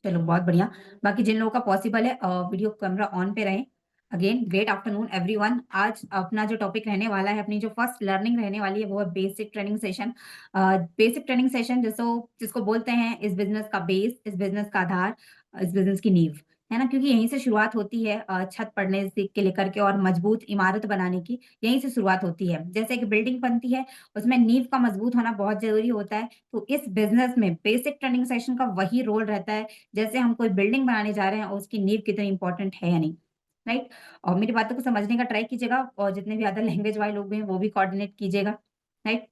चलो बहुत बढ़िया। बाकी जिन लोगों का पॉसिबल है वीडियो कैमरा ऑन पे रहें। Again great afternoon everyone. आज अपना जो टॉपिक रहने वाला है, अपनी जो फर्स्ट लर्निंग रहने वाली है, वो है basic training session. Basic training session जिसको बोलते हैं इस बिजनेस का बेस, इस बिजनेस का आधार, इस बिजनेस की नींव, है ना। क्योंकि यहीं से शुरुआत होती है, छत पड़ने से के लेकर के और मजबूत इमारत बनाने की यहीं से शुरुआत होती है। जैसे एक बिल्डिंग बनती है, उसमें नींव का मजबूत होना बहुत जरूरी होता है। तो इस बिजनेस में बेसिक ट्रेनिंग सेशन का वही रोल रहता है। जैसे हम कोई बिल्डिंग बनाने जा रहे हैं और उसकी नींव कितनी इंपॉर्टेंट है या नहीं, राइट। और मेरी बातों को समझने का ट्राई कीजिएगा, और जितने भी अदर लैंग्वेज वाले लोग भी हैं वो भी कोऑर्डिनेट कीजिएगा, राइट।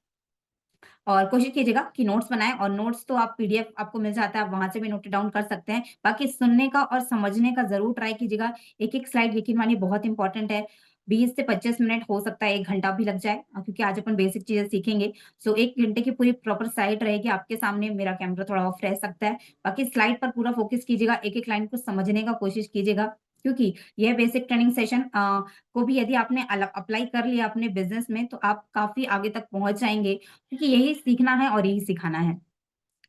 और कोशिश कीजिएगा कि नोट्स बनाएं, और नोट्स तो आप पीडीएफ आपको मिल जाता है, आप वहां से भी नोट डाउन कर सकते हैं। बाकी सुनने का और समझने का जरूर ट्राई कीजिएगा। एक एक स्लाइड यकीन मानिए बहुत इंपॉर्टेंट है। 20 से 25 मिनट, हो सकता है 1 घंटा भी लग जाए, क्योंकि आज अपन बेसिक चीजें सीखेंगे। सो 1 घंटे की पूरी प्रॉपर स्लाइड रहेगी आपके सामने। मेरा कैमरा थोड़ा ऑफ रह सकता है। बाकी स्लाइड पर पूरा फोकस कीजिएगा, एक एक लाइन को समझने का कोशिश कीजिएगा। क्योंकि यह बेसिक ट्रेनिंग सेशन को भी यदि आपने अप्लाई कर लिया अपने बिजनेस में, तो आप काफी आगे तक पहुंच जाएंगे। क्योंकि यही सीखना है और यही सिखाना है,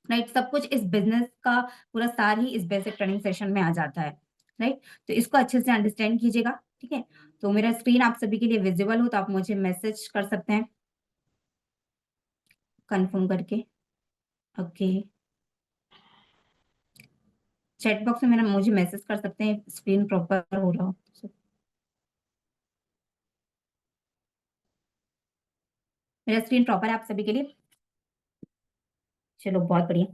राइट। सब कुछ इस बिजनेस का पूरा सार ही इस बेसिक ट्रेनिंग सेशन में आ जाता है, राइट। तो इसको अच्छे से अंडरस्टैंड कीजिएगा, ठीक है। तो मेरा स्क्रीन आप सभी के लिए विजिबल हो तो आप मुझे मैसेज कर सकते हैं कंफर्म करके। ओके, चैट बॉक्स में मेरा मुझे मैसेज कर सकते हैं स्क्रीन प्रॉपर हो रहा हो। मेरा स्क्रीन प्रॉपर है आप सभी के लिए। चलो बहुत बढ़िया,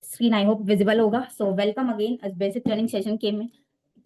स्क्रीन आई होप विजिबल होगा। सो वेलकम अगेन इस बेसिक ट्रेनिंग सेशन के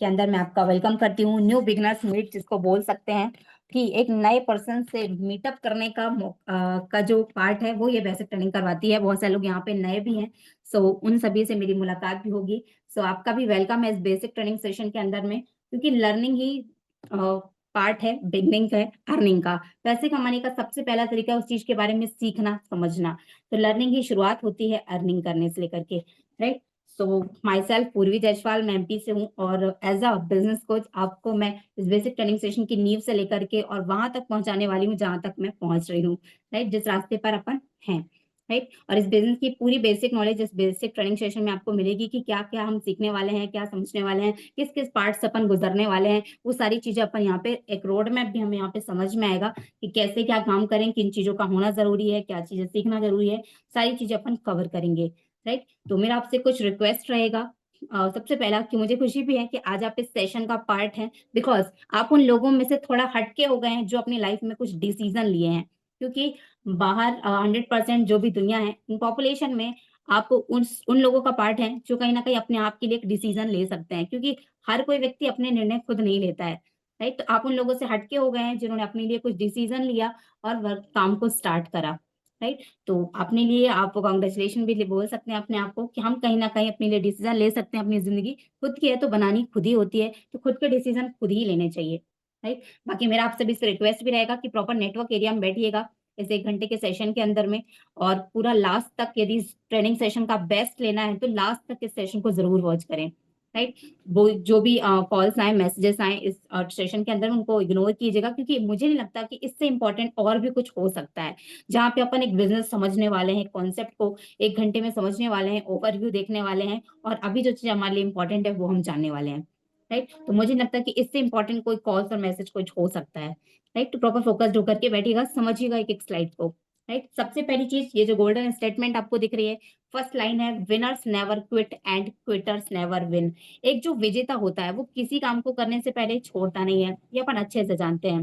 अंदर मैं आपका वेलकम करती हूँ। न्यू बिगनर्स मीट जिसको बोल सकते हैं, कि एक नए पर्सन से मीटअप करने का जो पार्ट है वो ये बेसिक ट्रेनिंग करवाती है। बहुत सारे लोग यहाँ पे नए भी हैं, सो उन सभी से मेरी मुलाकात भी होगी। सो आपका भी वेलकम है इस बेसिक ट्रेनिंग सेशन के अंदर में, क्योंकि लर्निंग ही पार्ट है, बिगनिंग है अर्निंग का। पैसे कमाने का सबसे पहला तरीका है उस चीज के बारे में सीखना समझना। तो लर्निंग की शुरुआत होती है अर्निंग करने से लेकर के, राइट। सो माई सेल्फ पूर्वी जायसवाल, मैं एमपी से हूँ, और एज अ बिजनेस कोच आपको मैं इस बेसिक ट्रेनिंग सेशन की नींव से लेकर के और वहां तक पहुंचाने वाली हूँ जहां तक मैं पहुंच रही हूँ, राइट। जिस रास्ते पर अपन हैं, राइट। और इस बिजनेस की पूरी बेसिक नॉलेज इस बेसिक ट्रेनिंग सेशन में आपको मिलेगी, कि क्या क्या हम सीखने वाले हैं, क्या समझने वाले हैं, किस किस पार्ट से अपन गुजरने वाले हैं। वो सारी चीजें अपन यहाँ पे एक रोड मैप भी हमें यहाँ पे समझ में आएगा, कि कैसे क्या काम करें, किन चीजों का होना जरूरी है, क्या चीजें सीखना जरूरी है। सारी चीजें अपन कवर करेंगे, राइट। तो मेरा आपसे कुछ रिक्वेस्ट रहेगा। सबसे पहला, कि मुझे खुशी भी है कि आज आप इस सेशन का पार्ट हैं, बिकॉज आप उन लोगों में से थोड़ा हटके हो गए हैं जो अपनी लाइफ में कुछ डिसीजन लिए हैं। क्योंकि बाहर 100% जो भी दुनिया है, पॉपुलेशन में आप उन लोगों का पार्ट हैं जो कहीं ना कहीं अपने आप के लिए एक डिसीजन ले सकते हैं। क्योंकि हर कोई व्यक्ति अपने निर्णय खुद नहीं लेता है, राइट। तो आप उन लोगों से हटके हो गए हैं जिन्होंने अपने लिए कुछ डिसीजन लिया और वर्क काम को स्टार्ट करा, राइट। तो अपने लिए आप कॉन्ग्रेचुलेशन भी बोल सकते हैं अपने आप को, कि हम कहीं ना कहीं अपने लिए डिसीजन ले सकते हैं। अपनी जिंदगी खुद की है तो बनानी खुद ही होती है, तो खुद के डिसीजन खुद ही लेने चाहिए, राइट। बाकी मेरा आप सभी से रिक्वेस्ट भी रहेगा कि प्रॉपर नेटवर्क एरिया में बैठिएगा इस 1 घंटे के सेशन के अंदर में। और पूरा लास्ट तक, यदि इस ट्रेनिंग सेशन का बेस्ट लेना है तो लास्ट तक इस सेशन को जरूर वॉच करें, राइट। वो जो भी कॉल्स आए, मैसेजेस आए इस सेशन के अंदर, उनको इग्नोर कीजिएगा, क्योंकि मुझे नहीं लगता कि इससे इंपॉर्टेंट और भी कुछ हो सकता है। जहाँ पे अपन एक बिजनेस समझने वाले हैं, कॉन्सेप्ट को 1 घंटे में समझने वाले हैं, ओवरव्यू देखने वाले हैं, और अभी जो चीज हमारे लिए इंपॉर्टेंट है वो हम जानने वाले हैं, राइट। तो मुझे नहीं लगता कि इससे इंपॉर्टेंट कोई कॉल्स और मैसेज कुछ हो सकता है, राइट। तो प्रॉपर फोकस्ड होकर के बैठिएगा, समझिएगा एक एक स्लाइड को, राइट। सबसे पहली चीज, ये जो गोल्डन स्टेटमेंट आपको दिख रही है, फर्स्ट लाइन है, winners never quit and quitters never win. एक जो विजेता होता है वो किसी काम को करने से पहले छोड़ता नहीं है, ये अपन अच्छे से जानते हैं,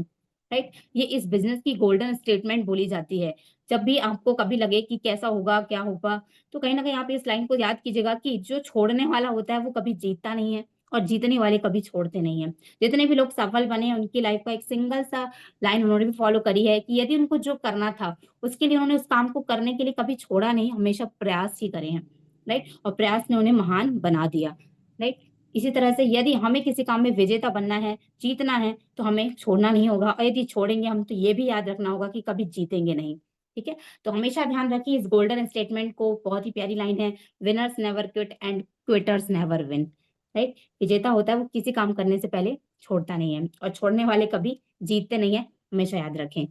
राइट। ये इस बिजनेस की गोल्डन स्टेटमेंट बोली जाती है। जब भी आपको कभी लगे कि कैसा होगा क्या होगा, तो कहीं ना कहीं आप इस लाइन को याद कीजिएगा, कि जो छोड़ने वाला होता है वो कभी जीतता नहीं है, और जीतने वाले कभी छोड़ते नहीं है। जितने भी लोग सफल बने हैं उनकी लाइफ का एक सिंगल सा लाइन उन्होंने भी फॉलो करी है, कि यदि उनको जो करना था उसके लिए उन्होंने उस काम को करने के लिए कभी छोड़ा नहीं, हमेशा प्रयास ही करे हैं, राइट। और प्रयास ने उन्हें महान बना दिया, राइट। इसी तरह से यदि हमें किसी काम में विजेता बनना है, जीतना है, तो हमें छोड़ना नहीं होगा, और यदि छोड़ेंगे हम तो ये भी याद रखना होगा कि कभी जीतेंगे नहीं, ठीक है। तो हमेशा ध्यान रखिए इस गोल्डन स्टेटमेंट को, बहुत ही प्यारी लाइन है, winners never quit and quitters never win, right. विजेता होता है वो किसी काम करने से पहले छोड़ता नहीं है, और छोड़ने वाले कभी जीतते नहीं है, हमेशा याद रखें।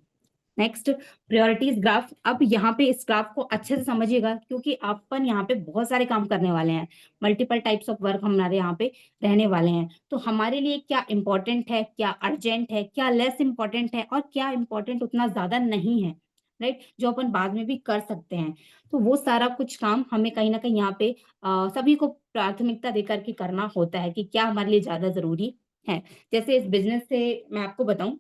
Next, priorities graph. अब यहाँ पे इस ग्राफ को अच्छे से समझिएगा, क्योंकि अपन यहाँ पे बहुत सारे काम करने वाले हैं, मल्टीपल टाइप्स ऑफ वर्क हमारे यहाँ पे रहने वाले हैं। तो हमारे लिए क्या इंपॉर्टेंट है, क्या अर्जेंट है, क्या लेस इंपॉर्टेंट है, और क्या इंपॉर्टेंट उतना ज्यादा नहीं है, राइट, जो अपन बाद में भी कर सकते हैं। तो वो सारा कुछ काम हमें कहीं ना कहीं यहाँ पे सभी को प्राथमिकता देकर के करना होता है कि क्या हमारे लिए ज्यादा जरूरी है। जैसे इस बिजनेस से मैं आपको बताऊं,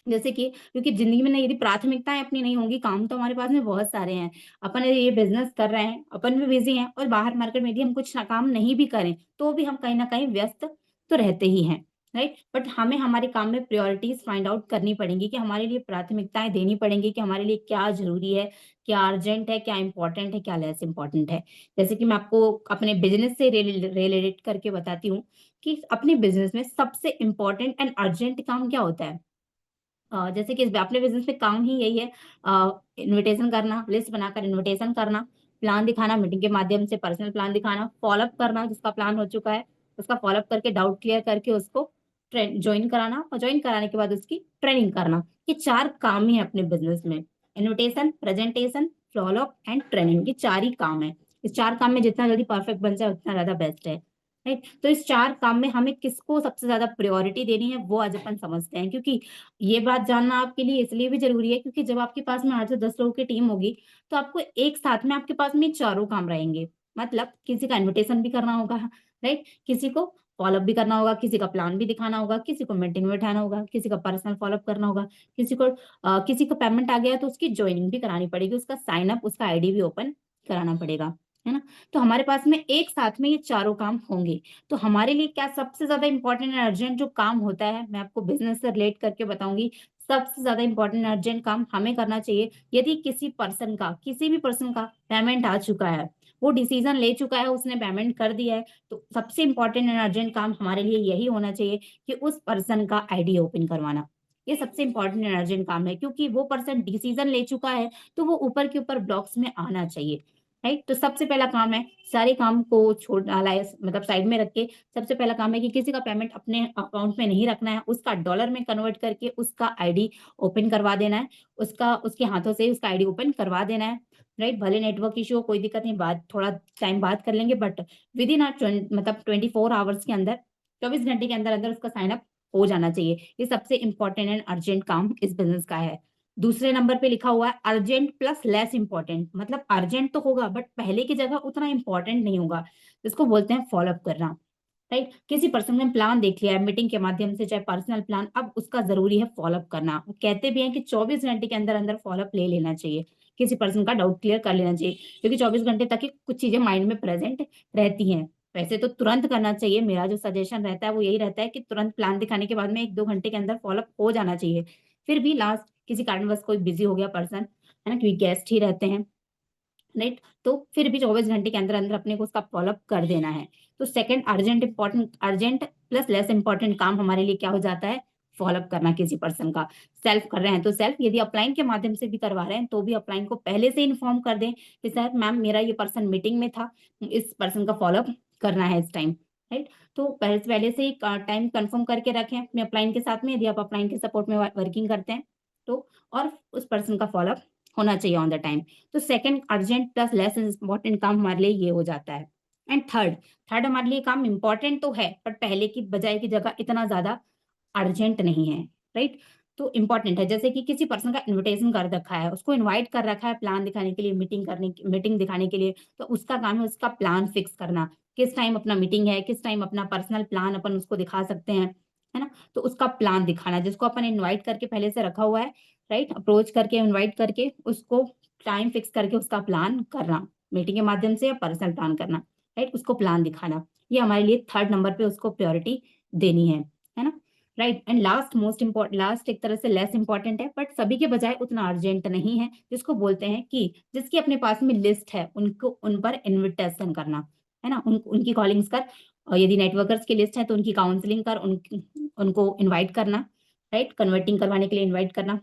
जैसे कि क्योंकि जिंदगी में ना यदि प्राथमिकताएं अपनी नहीं होंगी, काम तो हमारे पास में बहुत सारे हैं, अपन यदि ये बिजनेस कर रहे हैं, अपन भी बिजी हैं, और बाहर मार्केट में यदि हम कुछ काम नहीं भी करें तो भी हम कहीं ना कहीं व्यस्त तो रहते ही हैं, राइट। बट हमें हमारे काम में प्रायोरिटीज फाइंड आउट करनी पड़ेंगी कि हमारे लिए प्राथमिकताएं देनी पड़ेंगी कि हमारे लिए क्या जरूरी है, क्या अर्जेंट है, क्या इंपॉर्टेंट है, क्या लेस इंपॉर्टेंट है। जैसे कि मैं आपको अपने बिजनेस से रिलेटेड करके बताती हूँ कि अपने बिजनेस में सबसे इंपॉर्टेंट एंड अर्जेंट काम क्या होता है। जैसे कि अपने बिजनेस में काम ही यही है, इनविटेशन करना, लिस्ट बनाकर इनविटेशन करना, प्लान दिखाना, मीटिंग के माध्यम से पर्सनल प्लान दिखाना, फॉलोअप करना, जिसका प्लान हो चुका है उसका फॉलोअप करके डाउट क्लियर करके उसको ज्वाइन कराना, और ज्वाइन कराने के बाद उसकी ट्रेनिंग करना। ये चार काम ही है अपने बिजनेस में, invitation, presentation, follow up and training, ये चार ही काम है। इस चार काम में जितना जल्दी परफेक्ट बन जाए उतना ज्यादा बेस्ट है, राइट। तो इस चार काम में हमें किसको सबसे ज्यादा प्रायोरिटी देनी है वो आज अपन समझते हैं, क्योंकि ये बात जानना आपके लिए इसलिए भी जरूरी है क्योंकि जब आपके पास में 8 से 10 लोगों की टीम होगी तो आपको एक साथ में आपके पास में चारों काम रहेंगे। मतलब किसी का इनविटेशन भी करना होगा, राइट, किसी को फॉलोअप भी करना होगा, किसी का प्लान भी दिखाना होगा, किसी को मीटिंग में बैठाना होगा, किसी का पर्सनल फॉलोअप करना होगा, किसी को पेमेंट आ गया तो उसकी ज्वाइनिंग भी करानी पड़ेगी, उसका साइन अप, उसका आईडी भी ओपन कराना पड़ेगा, है ना। तो हमारे पास में एक साथ में ये चारों काम होंगे। तो हमारे लिए क्या सबसे ज्यादा इंपॉर्टेंट एंड अर्जेंट जो काम होता है, मैं आपको बिजनेस से रिलेट करके बताऊंगी। सबसे ज्यादा इंपॉर्टेंट अर्जेंट काम हमें करना चाहिए यदि किसी भी पर्सन का पेमेंट आ चुका है, वो डिसीजन ले चुका है, उसने पेमेंट कर दिया है, तो सबसे इंपॉर्टेंट एंड अर्जेंट काम हमारे लिए यही होना चाहिए कि उस पर्सन का आईडी ओपन करवाना। ये सबसे इंपॉर्टेंट एंड अर्जेंट काम है, क्योंकि वो पर्सन डिसीजन ले चुका है तो वो ऊपर के ऊपर ब्लॉक्स में आना चाहिए, राइट। तो सबसे पहला काम है, सारे काम को छोड़ मतलब साइड में रख के सबसे पहला काम है कि किसी का पेमेंट अपने अकाउंट में नहीं रखना है, उसका डॉलर में कन्वर्ट करके उसका आईडी ओपन करवा देना है, उसका उसके हाथों से उसका आईडी ओपन करवा देना है, राइट। भले नेटवर्क इशू हो, कोई दिक्कत नहीं, बात थोड़ा टाइम बात कर लेंगे, बट विद इन मतलब 24 आवर्स के अंदर, 24 घंटे के अंदर अंदर उसका साइन अप हो जाना चाहिए। ये सबसे इंपॉर्टेंट एंड अर्जेंट काम इस बिजनेस का है। दूसरे नंबर पे लिखा हुआ है अर्जेंट प्लस लेस इंपॉर्टेंट, मतलब अर्जेंट तो होगा बट पहले की जगह उतना इंपॉर्टेंट नहीं होगा, इसको बोलते हैं फॉलोअप करना, राइट। किसी पर्सन ने प्लान देख लिया है मीटिंग के माध्यम से, चाहे पर्सनल प्लान, अब उसका जरूरी है फॉलोअप करना। वो कहते भी हैं कि 24 घंटे के अंदर अंदर फॉलोअप ले लेना चाहिए, किसी पर्सन का डाउट क्लियर कर लेना चाहिए, क्योंकि 24 घंटे तक ही कुछ चीजें माइंड में प्रेजेंट रहती हैं। वैसे तो तुरंत करना चाहिए, मेरा जो सजेशन रहता है वो यही रहता है कि तुरंत प्लान दिखाने के बाद में 1-2 घंटे के अंदर फॉलोअप हो जाना चाहिए। फिर भी लास्ट किसी कारणवश कोई बिजी हो गया पर्सन, है ना, क्योंकि गेस्ट ही रहते हैं, राइट, तो फिर भी 24 घंटे के अंदर अंदर अपने को उसका फॉलोअप कर देना है। तो second urgent plus less important काम हमारे लिए क्या हो जाता है, फॉलोअप करना किसी पर्सन का। सेल्फ कर रहे हैं तो सेल्फ, यदि अपलाइन के माध्यम से भी करवा रहे हैं तो भी अपलाइन को पहले से इन्फॉर्म कर दें कि सर मैम मेरा ये पर्सन मीटिंग में था, इस पर्सन का फॉलोअप करना है इस टाइम, राइट। तो पहले से ही टाइम कंफर्म करके रखें अपने अपलाइन के साथ में, यदि आप अपलाइन के सपोर्ट में वर्किंग करते हैं तो, और उस पर्सन का फॉलोअप होना चाहिए ऑन द टाइम। तो second urgent plus less important काम हमारे लिए ये हो जाता है। एंड थर्ड हमारे लिए काम इंपॉर्टेंट तो है पर पहले की बजाय की जगह इतना ज्यादा अर्जेंट नहीं है, राइट। तो इंपॉर्टेंट है, जैसे कि किसी पर्सन का इनविटेशन कर रखा है, उसको इनवाइट कर रखा है प्लान दिखाने के लिए, मीटिंग दिखाने के लिए, तो उसका काम है उसका प्लान फिक्स करना, किस टाइम अपना मीटिंग है, किस टाइम अपना पर्सनल प्लान अपन उसको दिखा सकते हैं, है ना। तो उसका प्लान दिखाना, जिसको अपन इनवाइट करके पहले से रखा हुआ है, राइट, अप्रोच करके इनवाइट करके उसको टाइम फिक्स करके उसका प्लान करना, मीटिंग के माध्यम से या पर्सनल प्लान करना, राइट, उसको प्लान दिखाना। ये हमारे लिए थर्ड नंबर पे उसको प्रायोरिटी देनी है ना, राइट। एंड लास्ट एक तरह से लेस इंपॉर्टेंट है बट सभी के बजाय उतना अर्जेंट नहीं है, जिसको बोलते हैं कि जिसके अपने पास में लिस्ट है उनको उन पर इनविटेशन करना, है ना, उनकी कॉलिंग्स कर, और यदि नेटवर्कर्स की लिस्ट है तो उनकी काउंसलिंग कर, उनको इनवाइट करना, राइट, कन्वर्टिंग करवाने के लिए इनवाइट करना,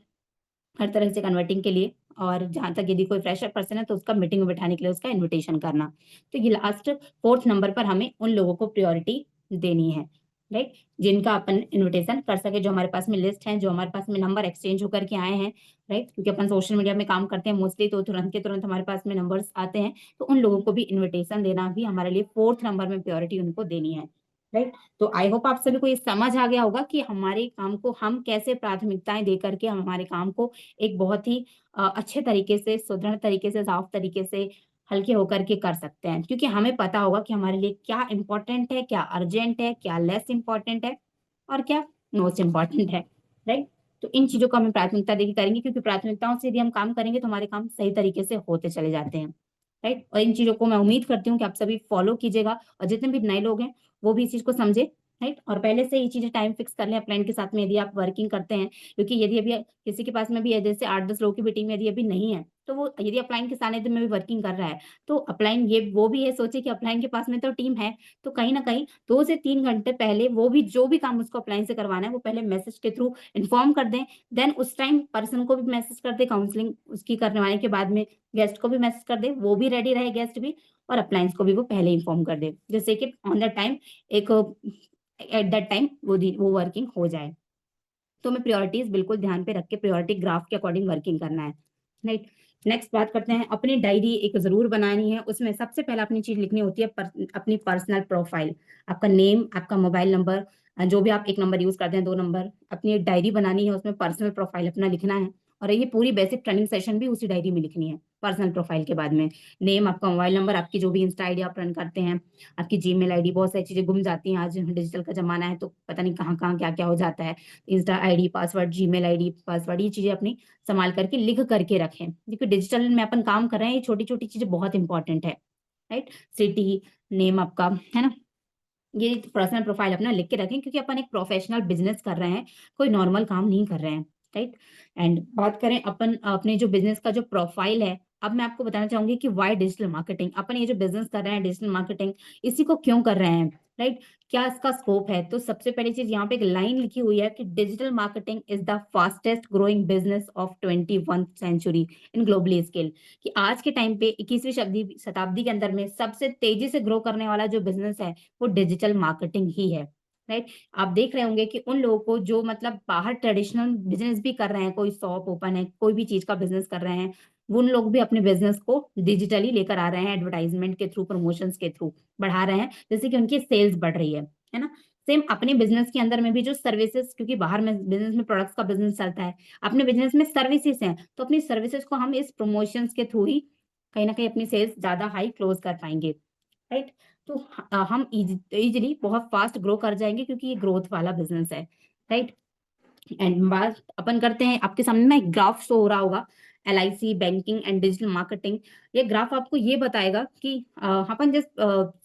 हर तरह से कन्वर्टिंग के लिए, और जहां तक यदि कोई फ्रेशर पर्सन है तो उसका मीटिंग में बैठाने के लिए उसका इनविटेशन करना। तो ये लास्ट फोर्थ नंबर पर हमें उन लोगों को प्रायोरिटी देनी है, राइट, जिनका अपन इनविटेशन कर सके, जो हमारे पास में लिस्ट है, जो हमारे पास में नंबर एक्सचेंज होकर के आए हैं, राइट, क्योंकि अपन सोशल मीडिया में काम करते हैं मोस्टली, तो तुरंत के तुरंत हमारे पास में नंबर्स आते हैं, तो उन लोगों को भी इन्विटेशन देना भी हमारे लिए 4th नंबर में प्रायोरिटी उनको देनी है। राइट, तो आई होप आप सभी को ये समझ आ गया होगा कि हमारे काम को हम कैसे प्राथमिकताएं दे करके हम हमारे काम को एक बहुत ही अच्छे तरीके से, सुदृढ़ तरीके से, साफ तरीके से, हल्के होकर के कर सकते हैं, क्योंकि हमें पता होगा कि हमारे लिए क्या इंपॉर्टेंट है, क्या अर्जेंट है, क्या लेस इंपॉर्टेंट है और क्या मोस्ट इंपॉर्टेंट है। राइट, तो इन चीजों को हमें प्राथमिकता देके करेंगे, क्योंकि प्राथमिकताओं से यदि हम काम करेंगे तो हमारे काम सही तरीके से होते चले जाते हैं। राइट, और इन चीजों को मैं उम्मीद करती हूँ कि आप सभी फॉलो कीजिएगा, और जितने भी नए लोग हैं वो भी इस चीज को समझे। राइट, और पहले से ये चीजें टाइम फिक्स कर लें अपलाइन के साथ में यदि आप वर्किंग करते हैं, क्योंकि यदि अभी किसी के पास में भी है, जैसे 8-10 लोगों की भी टीम यदि अभी नहीं है, तो वो यदि अपलाइन के सानिध्य में भी वर्किंग कर रहा है, तो अपलाइन ये वो भी है, सोचे कि अपलाइन के पास में तो टीम है, तो कहीं ना कहीं 2 से 3 घंटे पहले वो भी जो भी काम उसको अपलाइन से करवाना है वो पहले मैसेज के थ्रू इन्फॉर्म कर दें। देन उस टाइम पर्सन को भी मैसेज कर दे, काउंसलिंग उसकी करवाने के बाद में गेस्ट को भी मैसेज कर दे, वो भी रेडी रहे गेस्ट भी, और अप्लायंस को भी वो पहले इन्फॉर्म कर दे, जैसे कि ऑन द टाइम एक एट दैट टाइम वो वर्किंग हो जाए। तो हमें प्रायोरिटीज बिल्कुल ध्यान पे रख के प्रायोरिटी ग्राफ के अकॉर्डिंग वर्किंग करना है। राइट, नेक्स्ट बात करते हैं, अपनी डायरी एक जरूर बनानी है, उसमें सबसे पहले अपनी चीज लिखनी होती है अपनी पर्सनल प्रोफाइल, आपका नेम, आपका मोबाइल नंबर, जो भी आप एक नंबर यूज करते हैं, 2 नंबर, अपनी डायरी बनानी है, उसमें पर्सनल प्रोफाइल अपना लिखना है, और ये पूरी बेसिक ट्रेनिंग सेशन भी उसी डायरी में लिखनी है। पर्सनल प्रोफाइल के बाद में नेम, आपका मोबाइल नंबर, आपकी जो भी इंस्टा आईडी आप रन करते हैं, आपकी जीमेल आईडी, बहुत सारी चीजें गुम जाती हैं, आज डिजिटल का जमाना है तो पता नहीं कहाँ कहाँ क्या क्या हो जाता है, Insta ID password, Gmail ID password, ये चीजें अपनी संभाल करके लिख करके रखें, क्योंकि डिजिटल में अपन काम कर रहे हैं, ये छोटी छोटी चीजें बहुत इंपॉर्टेंट है। राइट, सिटी नेम आपका, है ना, ये पर्सनल प्रोफाइल अपना लिख के रखें, क्योंकि अपन एक प्रोफेशनल बिजनेस कर रहे हैं, कोई नॉर्मल काम नहीं कर रहे हैं। राइट, एंड बात करें अपन अपने जो बिजनेस का जो प्रोफाइल है, अब मैं आपको बताना चाहूंगी कि वाई डिजिटल मार्केटिंग, अपन ये जो बिजनेस कर रहे हैं डिजिटल मार्केटिंग, इसी को क्यों कर रहे हैं। राइट, क्या इसका स्कोप है, तो सबसे पहली चीज यहाँ पे एक लाइन लिखी हुई है कि digital marketing is the fastest growing business of 21st century in globally scale, कि आज के टाइम पे 21वीं शताब्दी के अंदर में सबसे तेजी से ग्रो करने वाला जो बिजनेस है वो डिजिटल मार्केटिंग ही है। राइट, आप देख रहे होंगे कि उन लोगों को जो मतलब बाहर ट्रेडिशनल बिजनेस भी कर रहे हैं, कोई शॉप ओपन है, कोई भी चीज का बिजनेस कर रहे हैं, वो उन लोग भी अपने बिजनेस को डिजिटली लेकर आ रहे हैं, एडवर्टाइजमेंट के थ्रू, प्रमोशंस के थ्रू बढ़ा रहे हैं, जैसे कि उनकी सेल्स बढ़ रही है ना। सेम अपने बिजनेस के अंदर में भी जो सर्विसेज, क्योंकि बाहर में बिजनेस में प्रोडक्ट्स का बिजनेस चलता है, अपने बिजनेस में सर्विसेज हैं, तो अपनी सर्विसेज को हम इस प्रमोशंस के थ्रू ही कहीं ना कहीं अपनी सेल्स ज्यादा हाई क्लोज कर पाएंगे। राइट, तो हम इजीली बहुत फास्ट ग्रो कर जाएंगे, क्योंकि ये ग्रोथ वाला बिजनेस है। राइट, एंड बात अपन करते हैं, आपके सामने ना एक ग्राफ शो हो रहा होगा, LIC banking and digital marketing. ये ग्राफ आपको ये बताएगा कि अपन जिस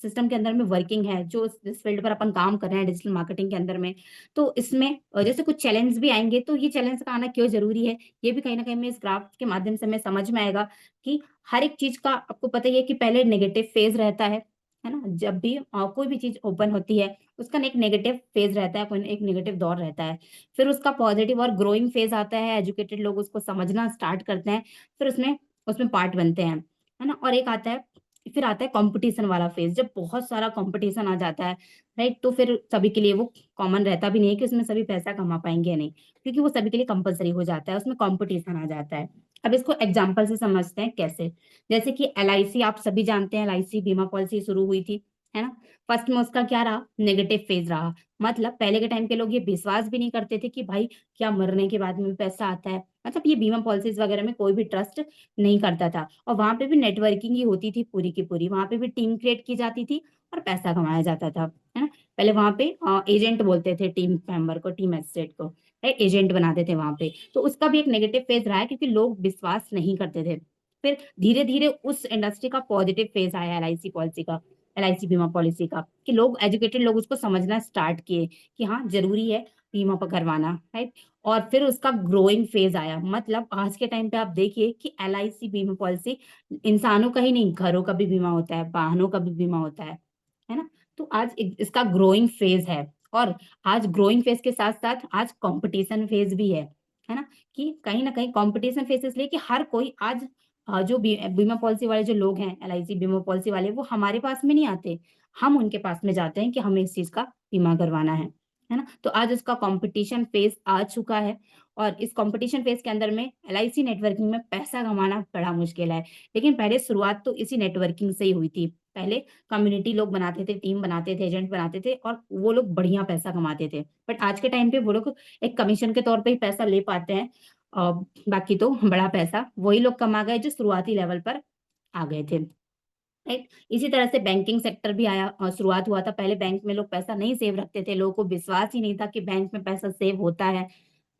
सिस्टम के अंदर में वर्किंग है, जो जिस फील्ड पर अपन काम कर रहे हैं डिजिटल मार्केटिंग के अंदर में, तो इसमें जैसे कुछ चैलेंज भी आएंगे, तो ये चैलेंज का आना क्यों जरूरी है, ये भी कहीं ना कहीं में इस ग्राफ के माध्यम से हमें समझ में आएगा कि हर एक चीज का आपको पता ही है कि पहले नेगेटिव फेज रहता है ना, जब भी कोई भी चीज ओपन होती है उसका एक नेगेटिव फेज रहता है, एक नेगेटिव दौर रहता है, फिर उसका पॉजिटिव और ग्रोइंग फेज आता है, एजुकेटेड लोग उसको समझना स्टार्ट करते हैं, फिर उसमें उसमें पार्ट बनते हैं, है ना, और एक आता है, फिर आता है कंपटीशन वाला फेज, जब बहुत सारा कंपटीशन आ जाता है। राइट, तो फिर सभी के लिए वो कॉमन रहता भी नहीं है कि उसमें सभी पैसा कमा पाएंगे या नहीं, क्योंकि वो सभी के लिए कंपलसरी हो जाता है, उसमें कंपटीशन आ जाता है। अब इसको एग्जाम्पल से समझते हैं कैसे, जैसे कि LIC आप सभी जानते हैं, LIC बीमा पॉलिसी शुरू हुई थी, है ना, फर्स्ट में उसका क्या रहा, नेगेटिव फेज रहा, मतलब पहले के टाइम के लोग ये विश्वास भी नहीं करते थे कि भाई क्या मरने के बाद में भी पैसा आता है, मतलब ये बीमा पॉलिसीज वगैरह में कोई भी ट्रस्ट नहीं करता था, और वहां पे भी नेटवर्किंग ही होती थी पूरी की पूरी, वहां पे भी टीम क्रिएट की जाती थी और पैसा कमाया जाता था, है ना। पहले वहां पे एजेंट बोलते थे टीम मेंबर को, टीम एसेट को, एजेंट बनाते थे वहां पे, तो उसका भी एक नेगेटिव फेज रहा है, क्योंकि लोग विश्वास नहीं करते थे। फिर धीरे धीरे उस इंडस्ट्री का पॉजिटिव फेज आया, LIC पॉलिसी का, LIC बीमा पॉलिसी का, कि लोग एजुकेटेड लोग उसको समझना स्टार्ट किए कि हाँ जरूरी है बीमा पर करवाना। राइट, और फिर उसका ग्रोइंग फेज आया, मतलब आज के टाइम पे आप देखिए कि LIC बीमा पॉलिसी इंसानों का ही नहीं, घरों का भी बीमा होता है, वाहनों का भी बीमा होता है ना। तो आज इसका ग्रोइंग फेज है, और आज ग्रोइंग फेज के साथ साथ आज कंपटीशन फेज भी है ना, कि कहीं ना कहीं कंपटीशन फेज इसलिए कि हर कोई आज जो बीमा पॉलिसी वाले जो लोग हैं, LIC बीमा पॉलिसी वाले, वो हमारे पास में नहीं आते, हम उनके पास में जाते हैं कि हमें इस चीज का बीमा करवाना है ना। तो आज उसका कंपटीशन फेज आ चुका है, और इस कंपटीशन फेज के अंदर में एलआईसी नेटवर्किंग में पैसा कमाना बड़ा मुश्किल है। लेकिन पहले शुरुआत तो इसी नेटवर्किंग से ही हुई थी। पहले कम्युनिटी लोग बनाते थे, टीम बनाते थे, एजेंट बनाते थे, और वो लोग बढ़िया पैसा कमाते थे। बट आज के टाइम पे वो लोग एक कमीशन के तौर पे ही पैसा ले पाते हैं, और बाकी तो बड़ा पैसा वही लोग कमा गए जो शुरुआती लेवल पर आ गए थे। राइट। इसी तरह से बैंकिंग सेक्टर भी आया, शुरुआत हुआ था। पहले बैंक में लोग पैसा नहीं सेव रखते थे, लोगों को विश्वास ही नहीं था कि बैंक में पैसा सेव होता है।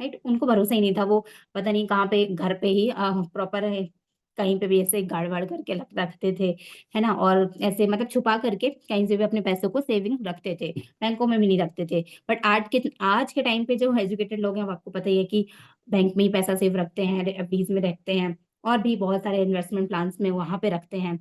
राइट, उनको भरोसा ही नहीं था। वो पता नहीं कहाँ पे घर पे ही प्रॉपर है, कहीं पे भी ऐसे गाड़ वाड़ करके रखते थे, है ना। और ऐसे मतलब छुपा करके कहीं से भी अपने पैसों को सेविंग रखते थे, बैंकों में भी नहीं रखते थे। बट आज के टाइम पे जो एजुकेटेड लोग हैं, वो आपको पता ही है कि बैंक में ही पैसा सेव रखते हैं, एफडीज में रखते हैं, और भी बहुत सारे इन्वेस्टमेंट प्लान्स में वहां पे रखते हैं,